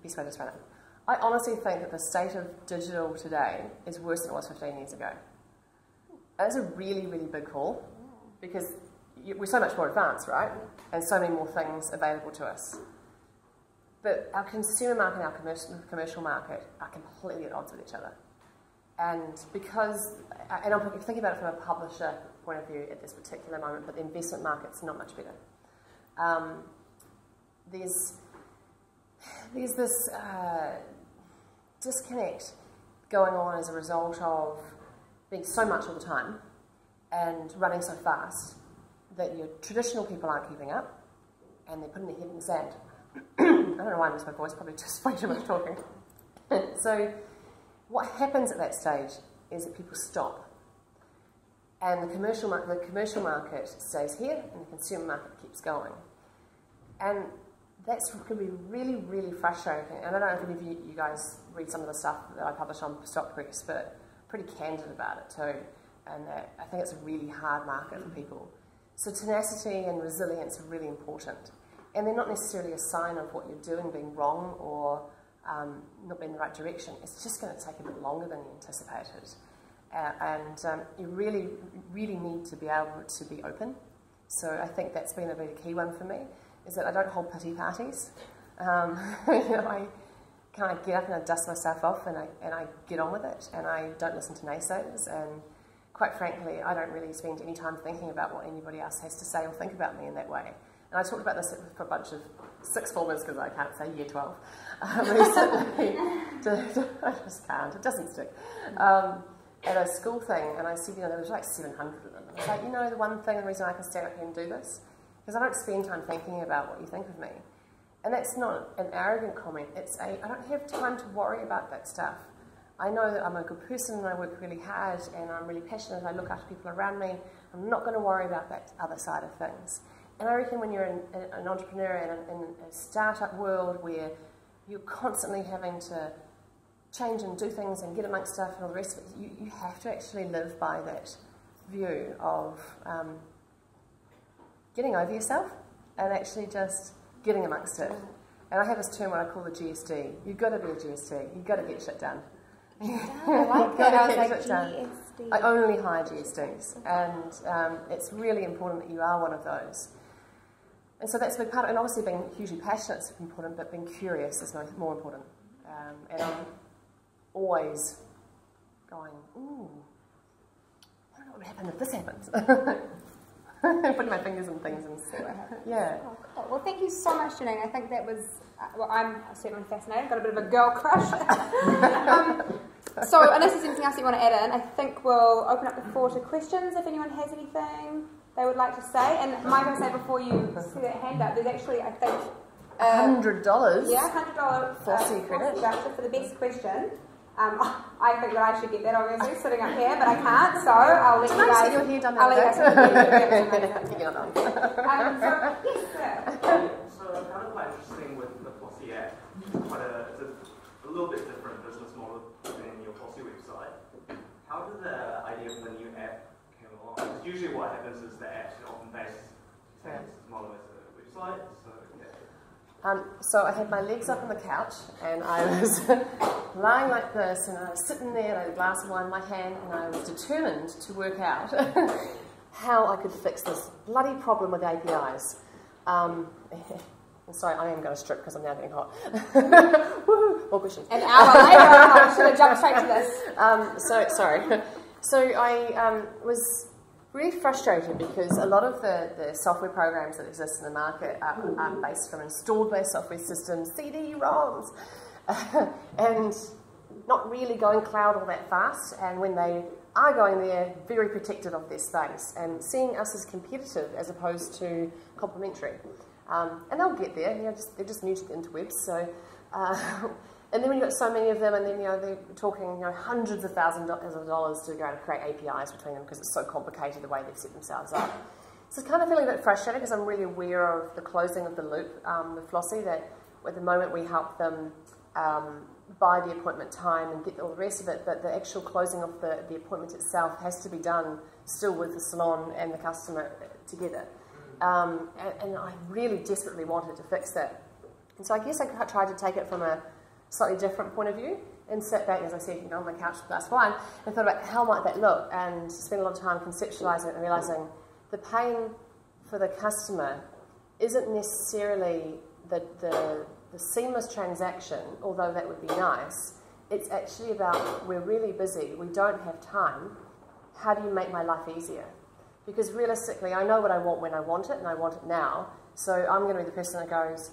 best way to describe it. I honestly think that the state of digital today is worse than it was 15 years ago. That's a really, really big call, because we're so much more advanced, right? And so many more things available to us. But our consumer market and our commercial market are completely at odds with each other. And I'm thinking about it from a publisher point of view at this particular moment, but the investment market's not much better. There's this disconnect going on as a result of being so much all the time and running so fast that your traditional people aren't keeping up, and they're putting their head in the sand. I don't know why I missed my voice, probably just way too much talking. So what happens at that stage is that people stop, and the commercial market stays here, and the consumer market keeps going. And that's can be really, really frustrating. And I don't know if any of you guys read some of the stuff that I publish on Stock Press, but pretty candid about it too. And I think it's a really hard market for people. So tenacity and resilience are really important. And they're not necessarily a sign of what you're doing being wrong or not being in the right direction. It's just going to take a bit longer than you anticipated. You really, really need to be able to be open. So I think that's been a really key one for me, is that I don't hold pity parties. I kind of get up and I dust myself off and I get on with it, and I don't listen to naysayers, and quite frankly, I don't really spend any time thinking about what anybody else has to say or think about me in that way. And I talked about this for a bunch of sixth formers, because I can't say year 12, recently. I just can't, it doesn't stick. At a school thing, and I said, there was like 700 of them. I was like, the one thing, the reason I can stand up here and do this, because I don't spend time thinking about what you think of me. And that's not an arrogant comment, I don't have time to worry about that stuff. I know that I'm a good person and I work really hard and I'm really passionate and I look after people around me. I'm not going to worry about that other side of things. And I reckon when you're an entrepreneur in a startup world where you're constantly having to change and do things and get amongst stuff and all the rest of it, you have to actually live by that view of getting over yourself and actually just getting amongst it. And I have this term what I call the GSD. You've got to be a GSD. You've got to get shit done. I like that. I was like, GSD. I only hire GSDs, and it's really important that you are one of those. And so that's a big part of it. And obviously being hugely passionate is important, but being curious is more important. And I'm always going, ooh, I don't know what would happen if this happens. Putting my fingers in things and see what happens. Yeah. Oh, cool. Well, thank you so much, Jenene. I think that was, I'm certainly fascinated. Got a bit of a girl crush. So, unless there's anything else you want to add in, I think we'll open up the floor to questions if anyone has anything they would like to say. And might I say before you see that hand up, there's actually, I think, $100. Yeah, $100 Flossy credit voucher for the best question. I think that I should get that, obviously, sitting up here, but I can't, so I'll let you guys. Your hair done I'll let you guys. Yes, sir. So I found it quite interesting with the Flossy app. It's a little bit different business model than your Flossy website. How did the idea of the new app come along? Because usually what happens is the apps are often based the same model as the website. So I had my legs up on the couch and I was lying like this, and I was sitting there and I had a glass of wine in my hand, and I was determined to work out how I could fix this bloody problem with APIs. Sorry, I am going to strip because I'm now getting hot. Woohoo! More questions. An hour later, I should have jumped straight to this. Sorry. So I was really frustrated because a lot of the software programs that exist in the market are based from installed-based software systems, CD-ROMs, and not really going cloud all that fast. And when they are going there, very protective of their space and seeing us as competitive as opposed to complementary. And they'll get there. They're just new to the interwebs. So, and then when you've got so many of them, and then they're talking hundreds of thousands of dollars to go and create APIs between them because it's so complicated the way they've set themselves up. So it's kind of feeling a bit frustrated because I'm really aware of the closing of the loop with Flossy, that at the moment we help them buy the appointment time and get all the rest of it, but the actual closing of the appointment itself has to be done still with the salon and the customer together. And I really desperately wanted to fix that. And so I guess I tried to take it from a slightly different point of view and sat back, as I said, on my couch with a glass of wine and thought about how might that look, and spent a lot of time conceptualising it and realising the pain for the customer isn't necessarily the seamless transaction, although that would be nice. It's actually about, we're really busy, we don't have time, how do you make my life easier? Because realistically, I know what I want when I want it, and I want it now. So I'm going to be the person that goes,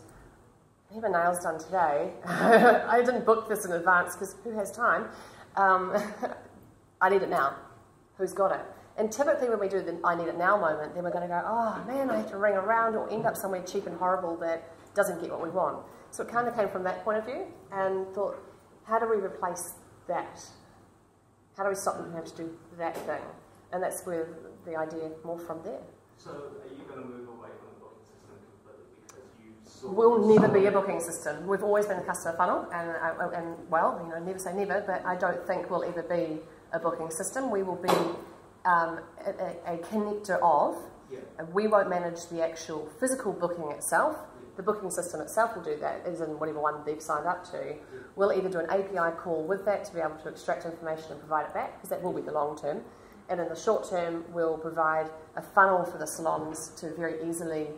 I have my nails done today. I didn't book this in advance because who has time? I need it now. Who's got it? And typically when we do the I need it now moment, then we're going to go, oh man, I have to ring around or end up somewhere cheap and horrible that doesn't get what we want. So it kind of came from that point of view and thought, how do we replace that? How do we stop them from having to do that thing? And that's where the idea morphed from there. So are you going to move away from the booking system completely because you saw... We'll never be a booking system. We've always been a customer funnel, and well, you know, never say never, but I don't think we'll ever be a booking system. We will be a connector of, and we won't manage the actual physical booking itself. The booking system itself will do that, as in whatever one they've signed up to. We'll either do an API call with that to be able to extract information and provide it back, because that will be the long term. And in the short term, we'll provide a funnel for the salons to very easily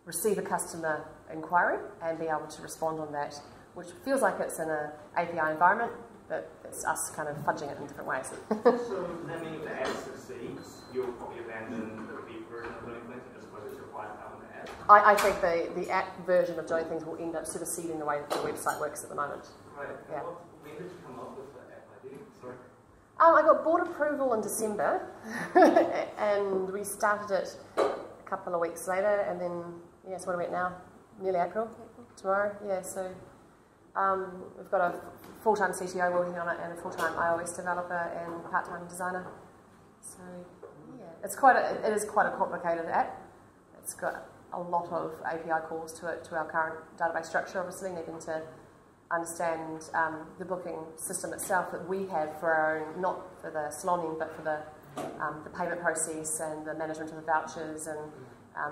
receive a customer inquiry and be able to respond on that, which feels like it's in an API environment, but it's us kind of fudging it in different ways. So that means if the ad succeeds, you'll probably abandon the web version of doing things and just focus your client out on the ad? I think the app version of doing things will end up superseding the way that the website works at the moment. Right. Yeah. When did you come up with the app idea? Sorry. I got board approval in December, and we started it a couple of weeks later, and then, yes, what are we at now? Nearly April? Tomorrow? Yeah, so we've got a full-time CTO working on it, and a full-time iOS developer, and part-time designer. So, yeah, it is quite a complicated app. It's got a lot of API calls to it, to our current database structure, obviously, needing to understand the booking system itself that we have for our own, not for the saloning, but for the payment process and the management of the vouchers and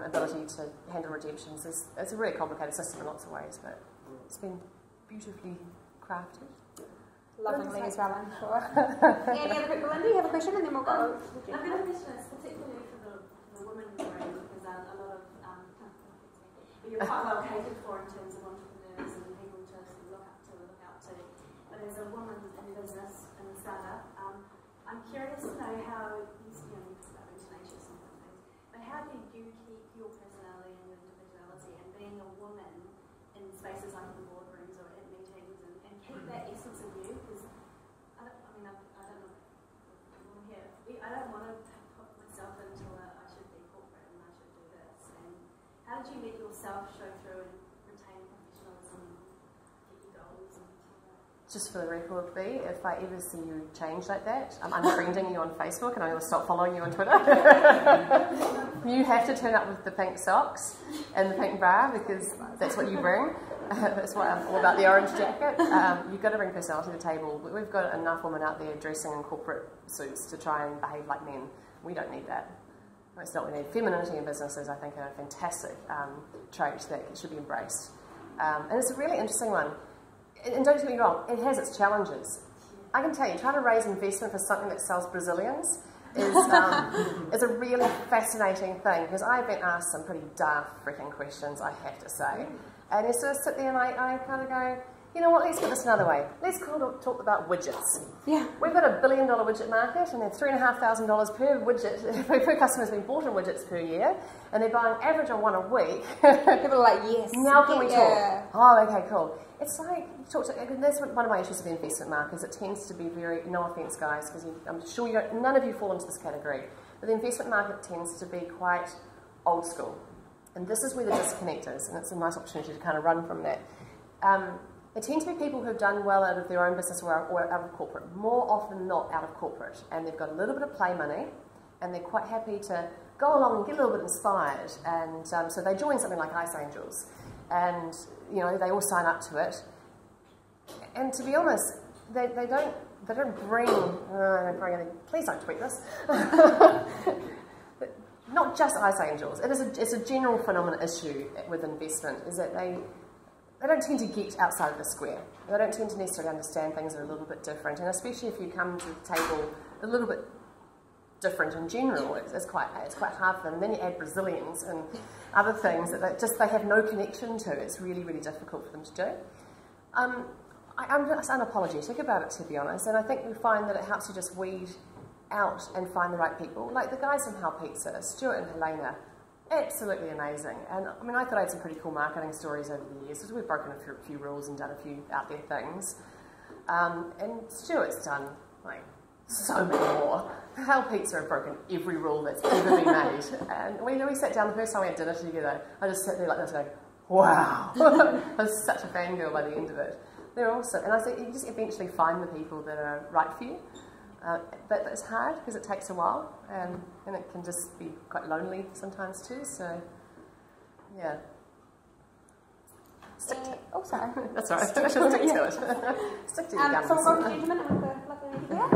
ability to handle redemptions. It's a really complicated system in lots of ways, but it's been beautifully crafted. Lovingly as well, I'm sure. Any other people? Linda, you have a question, and then we'll go. I've got a question, it's particularly for the women in the room, because a lot of you're quite well catered for in terms of entrepreneurs and people to look out to. But as a woman in business and a startup, I'm curious to know how you talk about tenacious and things, but how do you keep your personality and your individuality and being a woman in spaces like the boardrooms or in meetings and keep that essence of you? Because I don't want to put myself into I should be corporate and I should do this. And how did you let yourself show through and retain professionalism, get your goals and stuff like that? Just for the record, B, if I ever see you change like that, I'm unfriending you on Facebook and I'm going to stop following you on Twitter. You have to turn up with the pink socks and the pink bra because that's what you bring. That's why I'm all about the orange jacket. You've got to bring personality to the table. We've got enough women out there dressing in corporate suits to try and behave like men. We don't need that. It's not what we need. Femininity in businesses, I think, are a fantastic trait that should be embraced. And it's a really interesting one. And don't get me wrong, it has its challenges. I can tell you, trying to raise investment for something that sells Brazilians is a really fascinating thing, because I've been asked some pretty daft freaking questions, I have to say. And you sort of sit there and I kind of go, you know what, let's get this another way. Let's talk about widgets. Yeah. We've got $1 billion widget market, and they're $3,500 per widget, per customer's been bought in widgets per year, and they're buying average on one a week. People are like, yes. Now can we talk? Oh, okay, cool. It's like, that's one of my issues with the investment market, is it tends to be very, no offence guys, because I'm sure none of you fall into this category, but the investment market tends to be quite old school. And this is where the disconnect is, and it's a nice opportunity to kind of run from that. They tend to be people who have done well out of their own business or out of corporate, more often than not out of corporate, and they've got a little bit of play money, and they're quite happy to go along and get a little bit inspired, and so they join something like Ice Angels, and you know they all sign up to it. And to be honest, they don't bring. Please don't tweet this. Not just Ice Angels. It's a general phenomenon issue with investment, is that they don't tend to get outside of the square. They don't tend to necessarily understand things that are a little bit different, and especially if you come to the table a little bit different in general, it's quite hard for them. And then you add Brazilians and other things that they have no connection to. It's really, really difficult for them to do. I'm just unapologetic about it, to be honest, and I think we find that it helps you just weed out and find the right people. Like the guys from How Pizza, Stuart and Helena, absolutely amazing. And I mean, I thought I had some pretty cool marketing stories over the years, because we've broken a few rules and done a few out there things. And Stuart's done like so many more. Hell Pizza have broken every rule that's ever been made. And we sat down the first time we had dinner together, I just sat there like this going, wow. I was such a fangirl by the end of it. They're awesome. And I think you just eventually find the people that are right for you. But it's hard because it takes a while, and it can just be quite lonely sometimes too, so yeah. Stick to oh, sorry. That's all right. Stick to it. Stick to your guns. So we'll go to the gentleman with the lovely lady here.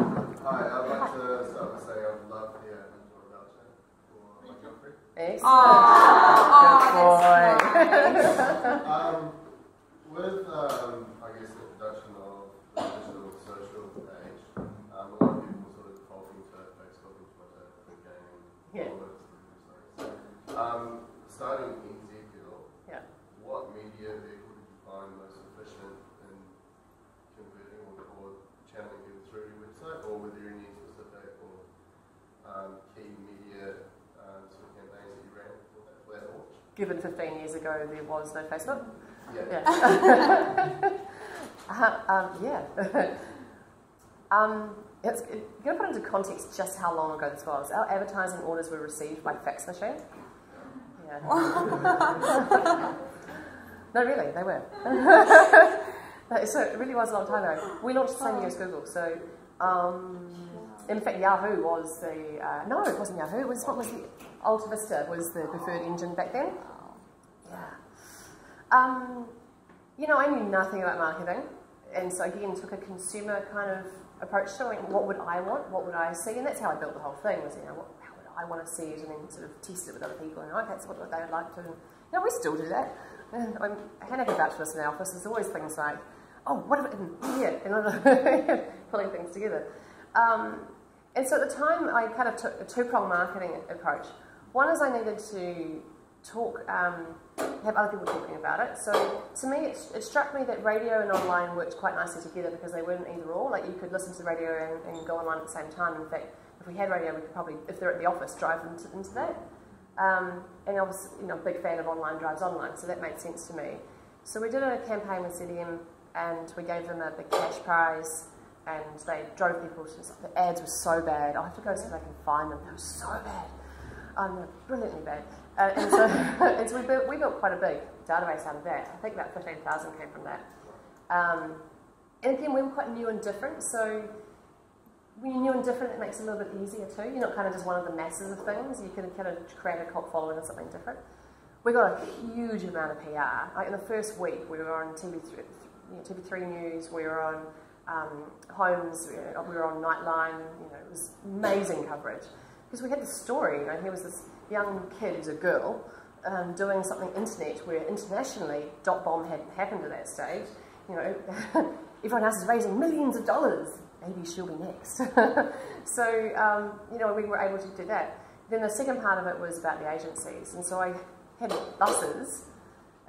Hi, I'd like to start by saying I'd love to hear a mentor voucher for my girlfriend. Excellent. With, I guess, the introduction of the digital social age, a lot of people sort of defaulting to Facebook and Twitter for gaming. So, starting Ezekiel, what media vehicle did you find most efficient in converting or channeling people through your website, or were there any specific or key media sort of campaigns that you ran for that launch? Given 15 years ago there was no Facebook? Yeah. It's going to put into context just how long ago this was. Our advertising orders were received by fax machine. Yeah. No, really, they were. So it really was a long time ago. We launched the same year as Google. So, in fact, Yahoo was the no, it wasn't Yahoo. It was what was the Alta Vista was the preferred engine back then. Yeah. You know, I knew nothing about marketing, and so again took a consumer kind of approach to it. What would I want? What would I see? And that's how I built the whole thing. Was how would I want to see it, and then sort of test it with other people. And okay, so what would they like to? And, you know, we still do that. And Hannah can vouch for us in the office. There's always things like, oh, what if it in here? And pulling things together. And so at the time, I kind of took a two-pronged marketing approach. One is I needed to talk, have other people talking about it. So to me, it struck me that radio and online worked quite nicely together because they weren't either or. Like you could listen to the radio and go online at the same time. In fact, if we had radio, we could probably, if they're at the office, drive them into that. And obviously, you know, a big fan of online drives online, so that made sense to me. So we did a campaign with ZM, and we gave them a big cash prize, and they drove people to, the ads were so bad. I have to go see if I can find them. They were so bad. Brilliantly bad. And so we built quite a big database out of that. I think about 15,000 came from that. And again, we were quite new and different, so when you're new and different, it makes it a little bit easier too. You're not kind of just one of the masses of things. You can kind of create a cult following or something different. We got a huge amount of PR. Like in the first week, we were on TV3 News, we were on Homes, we were on Nightline. You know, it was amazing coverage because we had the story. You know, here was this young kid who's a girl doing something internet where internationally dot bomb hadn't happened at that stage. You know, everyone else is raising millions of dollars. Maybe she'll be next. So, you know, we were able to do that. Then the second part of it was about the agencies. And so I had buses,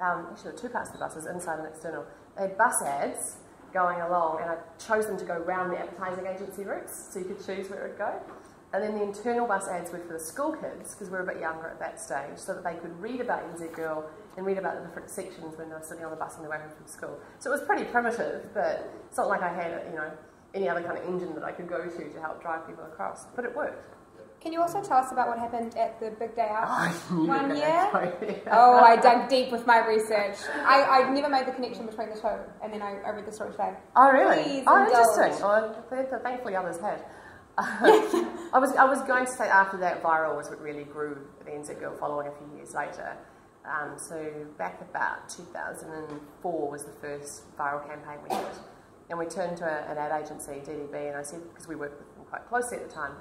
actually there were two parts of the buses, inside and external. They had bus ads going along, and I chose them to go round the advertising agency routes, so you could choose where it would go. And then the internal bus ads were for the school kids, because we were a bit younger at that stage, so that they could read about NZ Girl and read about the different sections when they were sitting on the bus on their way home from school. So it was pretty primitive, but it's not like I had, you know, any other kind of engine that I could go to help drive people across. But it worked. Can you also tell us about what happened at the Big Day Out one year? Yeah. Oh, I dug deep with my research. I never made the connection between the two, and then I read the story today. Oh, really? Please interesting. Well, thankfully others had. I was going to say after that, viral was what really grew the NZ Girl following a few years later. So back about 2004 was the first viral campaign we did. And we turned to an ad agency, DDB, and I said, because we worked with them quite closely at the time,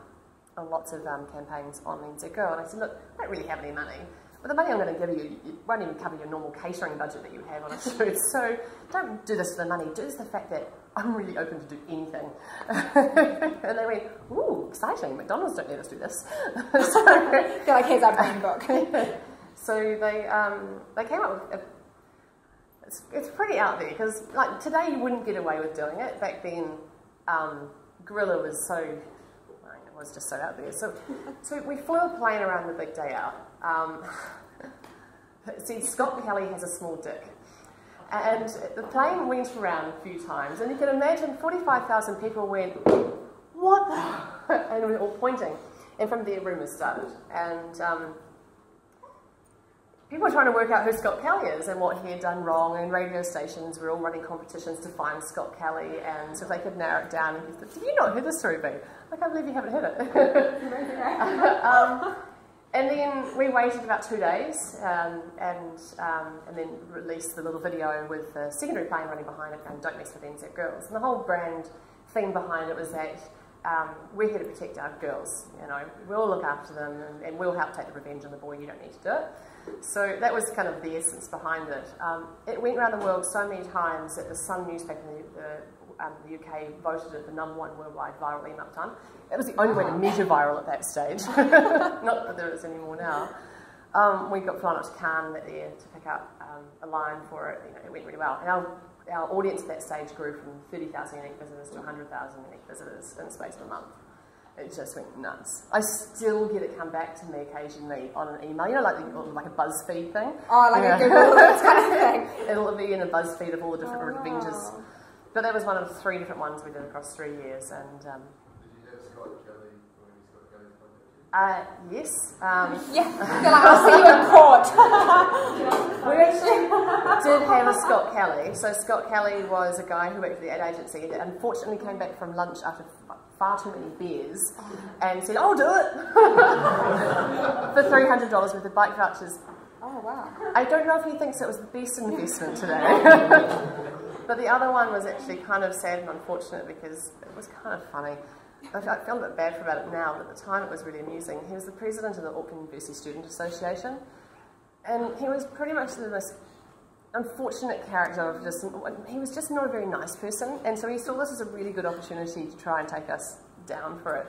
on lots of campaigns on NZ Girl, and I said, look, I don't really have any money, but the money I'm going to give you, it won't even cover your normal catering budget that you have on a shoot, so don't do this for the money, do this for the fact that I'm really open to do anything. And they went, ooh, exciting, McDonald's don't let us do this. So, they're like, here's our brand book. So they came up with it's pretty out there, because like today you wouldn't get away with doing it. Back then, guerrilla was so, it was just so out there. So we flew a plane around the Big Day Out. See, Scott Kelly has a small dick. And the plane went around a few times, and you can imagine 45,000 people went, what the? And we were all pointing. And from there, rumours started. And people were trying to work out who Scott Kelly is and what he had done wrong. And radio stations were all running competitions to find Scott Kelly. And so if they could narrow it down, and he said, "Have you not heard this story, B? I can't believe you haven't heard it." And then we waited about 2 days and then released the little video with the secondary plane running behind it going, "Don't mess with NZ girls." And the whole brand theme behind it was that we're here to protect our girls. You know, we'll look after them and we'll help take the revenge on the boy. You don't need to do it. So that was kind of the essence behind it. It went around the world so many times that the Sun newspaper in the UK voted it the #1 worldwide viral email at the time. It was the only way to measure viral at that stage. Not that there is any more now. We got flown up to Cannes that year to pick up a line for it. You know, it went really well. And our audience at that stage grew from 30,000 unique visitors to 100,000 unique visitors in the space of a month. It just went nuts. I still get it come back to me occasionally on an email, you know, like a BuzzFeed thing. Oh, like a Google Alerts kind of thing. It'll be in a BuzzFeed of all the different adventures. But that was one of the 3 different ones we did across 3 years. And did you have Scott Kelly when Scott Kelly contacted you? yes. Yeah, they're like, "I'll see you in court." We actually did have a Scott Kelly. So Scott Kelly was a guy who worked for the ad agency that unfortunately came back from lunch after far too many beers and said, "I'll do it," for $300 worth of bike vouchers. Oh, wow. I don't know if he thinks it was the best investment today. But the other one was actually kind of sad and unfortunate because it was kind of funny. I feel a bit bad about it now, but at the time it was really amusing. He was the president of the Auckland University Student Association, and he was pretty much the most unfortunate character of just, he was just not a very nice person, and so he saw this as a really good opportunity to try and take us down for it.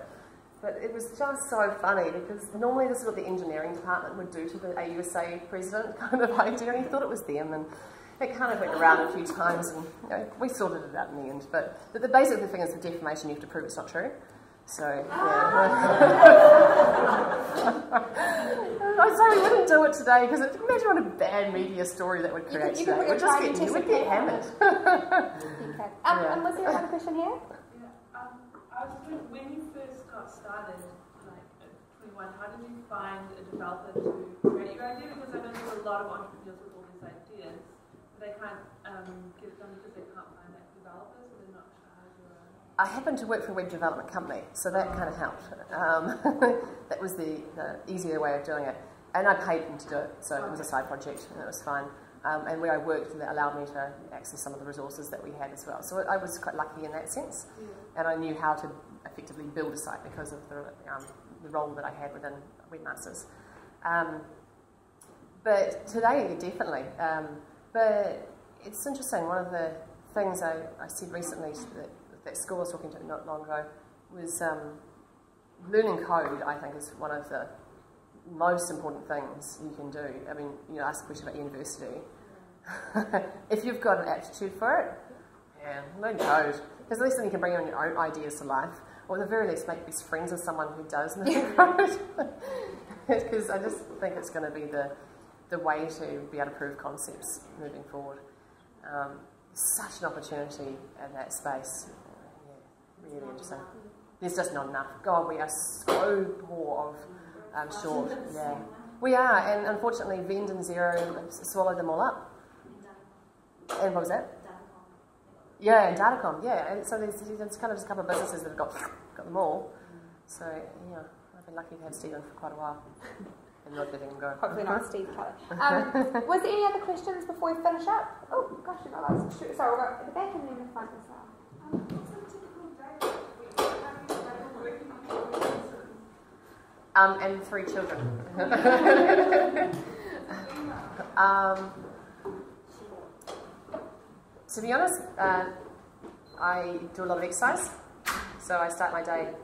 But it was just so funny because normally this is what the engineering department would do to the AUSA president kind of idea, and he thought it was them, and it kind of went around a few times, and you know, we sorted it out in the end. But the basic thing is, for defamation, you have to prove it's not true. So, yeah. I say we wouldn't do it today because imagine what a bad media story that would create today. You would get hammered. Okay. And was there another question here? Yeah. I was wondering, when you first got started, like at 21, how did you find a developer to create your idea? Because I know there were a lot of entrepreneurs with all these ideas. They can't get it done because they can't find like developers, or they're not charged. I happened to work for a web development company, so that kind of helped. That was the easier way of doing it. And I paid them to do it, so it was a side project, and it was fine. And where I worked, that allowed me to access some of the resources that we had as well. So I was quite lucky in that sense, and I knew how to effectively build a site because of the role that I had within Webmasters. But today, definitely. But it's interesting, one of the things I said recently that school I was talking to not long ago was learning code, I think, is one of the most important things you can do. I mean, you ask a question about university. If you've got an aptitude for it, yeah, learn code. Because at least then you can bring your own ideas to life. Or at the very least, make best friends with someone who does learn code. Because I just think it's going to be the way to be able to prove concepts moving forward. Such an opportunity in that space. Yeah, really interesting. There's just not enough. God, we are so poor of short. Yeah, we are, and unfortunately, Vend and Xero swallowed them all up. And what was that? Yeah, and Datacom. Yeah, and so there's kind of just a couple of businesses that have got them all. So yeah, I've been lucky to have Stephen for quite a while. And not letting him go. Hopefully not Steve Kelly. Was there any other questions before we finish up? Oh gosh, I got lots. Sorry, we'll go at the back and then the front as well. What's a typical day? How do you juggle working on your And 3 children. To be honest, I do a lot of exercise. So I start my day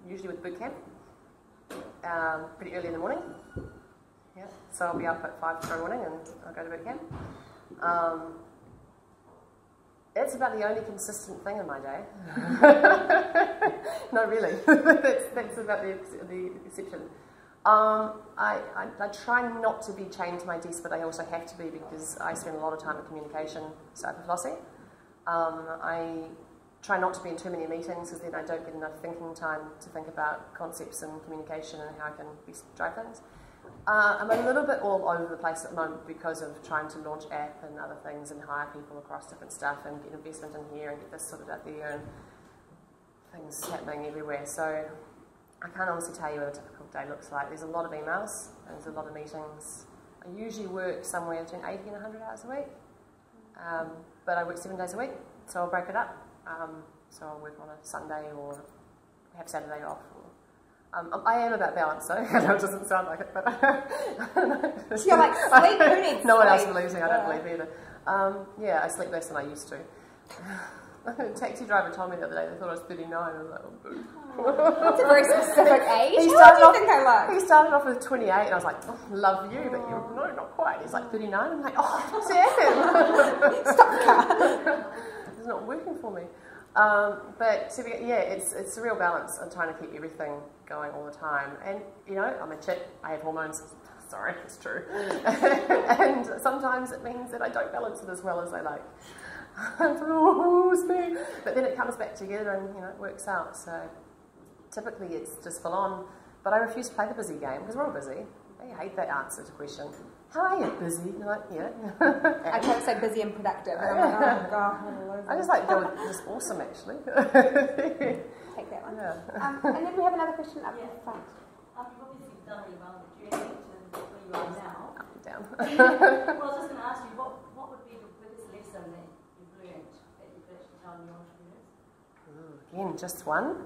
usually with boot camp. Pretty early in the morning. Yeah, so I'll be up at 5 tomorrow morning and I'll go to boot camp. That's about the only consistent thing in my day. No, really. that's about the exception. I try not to be chained to my desk, but I also have to be because I spend a lot of time in communication stuff with Flossie. I try not to be in too many meetings because then I don't get enough thinking time to think about concepts and communication and how I can drive things. I'm a little bit all over the place at the moment because of trying to launch app and other things and hire people across different stuff and get investment in here and get this sorted out there and things happening everywhere. So I can't honestly tell you what a typical day looks like. There's a lot of emails, there's a lot of meetings. I usually work somewhere between 80 and 100 hours a week, but I work 7 days a week, so I'll break it up. So I'll work on a Sunday or have Saturday off. I am about balance, though. I know it doesn't sound like it, but you're like, sleep, who needs no one else sleep? believes me, I don't believe either. Yeah, I sleep less than I used to. A taxi driver told me the other day they thought I was 39. I was like, oh, boo. That's a very specific age. He How do you think I look? He started off with 28, and I was like, oh, love you, but you're no, not quite. He's like 39. I'm like, oh, damn. Stop the car. It's not working for me. But yeah, it's a real balance. I'm trying to keep everything going all the time. And, you know, I'm a chick. I have hormones. Sorry, it's true. And sometimes it means that I don't balance it as well as I like. But then it comes back together and, you know, it works out. So typically it's just full on. But I refuse to play the busy game because we're all busy. I hate that answer to the question. How are you? Busy? You're like, yeah. I can't say busy and productive. And I'm like, oh god, what a loser. I just like go with just awesome actually. Take that one. Yeah. And then we have another question up front. You've obviously done really well with your journey to where you are now. Up and down. Well, I was just going to ask you, what would be the biggest lesson that you've learned that you could actually tell new entrepreneurs? Again, just one.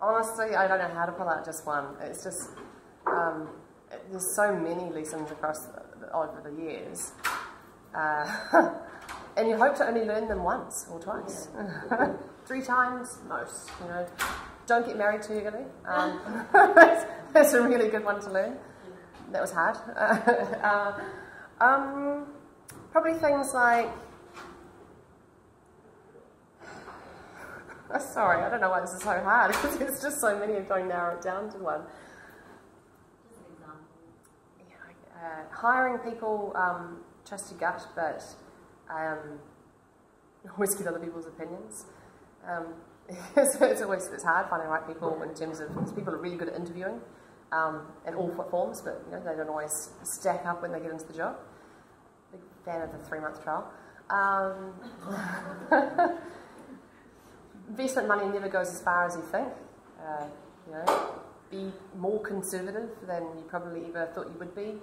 Honestly, I don't know how to pull out just one. It's just, there's so many lessons across over the years. And you hope to only learn them once or twice. 3 times, most, you know. Don't get married too early. That's a really good one to learn. That was hard. Probably things like, sorry, I don't know why this is so hard, because there's just so many, I'm trying to narrow it down to one. Just an example. Yeah, hiring people, trust your gut, but always get other people's opinions. It's hard finding the right people in terms of, because people are really good at interviewing in all forms, but you know, they don't always stack up when they get into the job. Big fan of the 3-month trial. Investment money never goes as far as you think. You know, be more conservative than you probably ever thought you would be.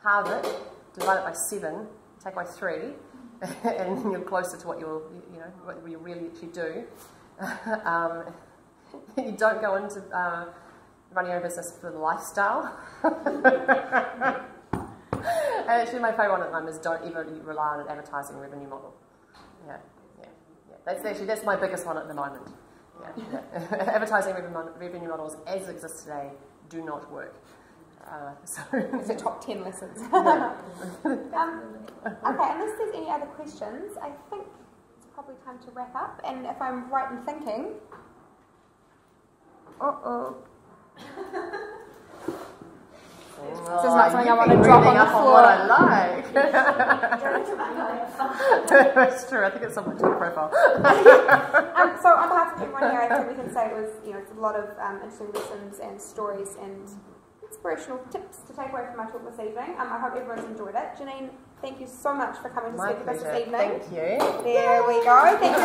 Halve it, divide it by 7, take away 3, and then you're closer to what what you really actually do. You don't go into running your own business for the lifestyle. And actually, my favourite one at the moment is don't ever rely on an advertising revenue model. Yeah. That's my biggest one at the moment. Yeah. Advertising revenue models as it exists today do not work. So it's the top 10 lessons. Okay, unless there's any other questions, I think it's probably time to wrap up. And if I'm right in thinking, this is not something I want to drop on the floor. What I like. That's true. I think it's on my Twitter profile. So on behalf of everyone here, I think we can say it was, it's a lot of interesting lessons and stories and inspirational tips to take away from my talk this evening. I hope everyone's enjoyed it. Janene, thank you so much for coming to speak with us this evening. Thank you. There we go. Thank you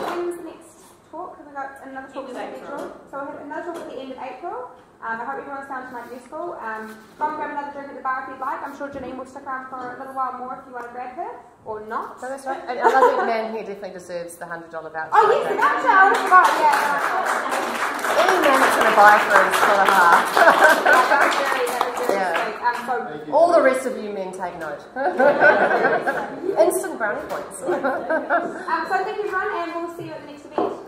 When's the next talk? Have we got another talk in April? So we'll have another talk at the end of April. I hope everyone's found tonight useful. Go and grab another drink at the bar if you'd like. I'm sure Janene will stick around for a little while more if you want to grab her, or not. No, that's right. And I think the man here definitely deserves the $100 voucher. Oh yes, the voucher! I would have forgot, yeah. Any man that's going to buy for us for the half. That was very sweet. All the rest of you men take note. Instant brownie points. So thank you everyone, and we'll see you at the next event.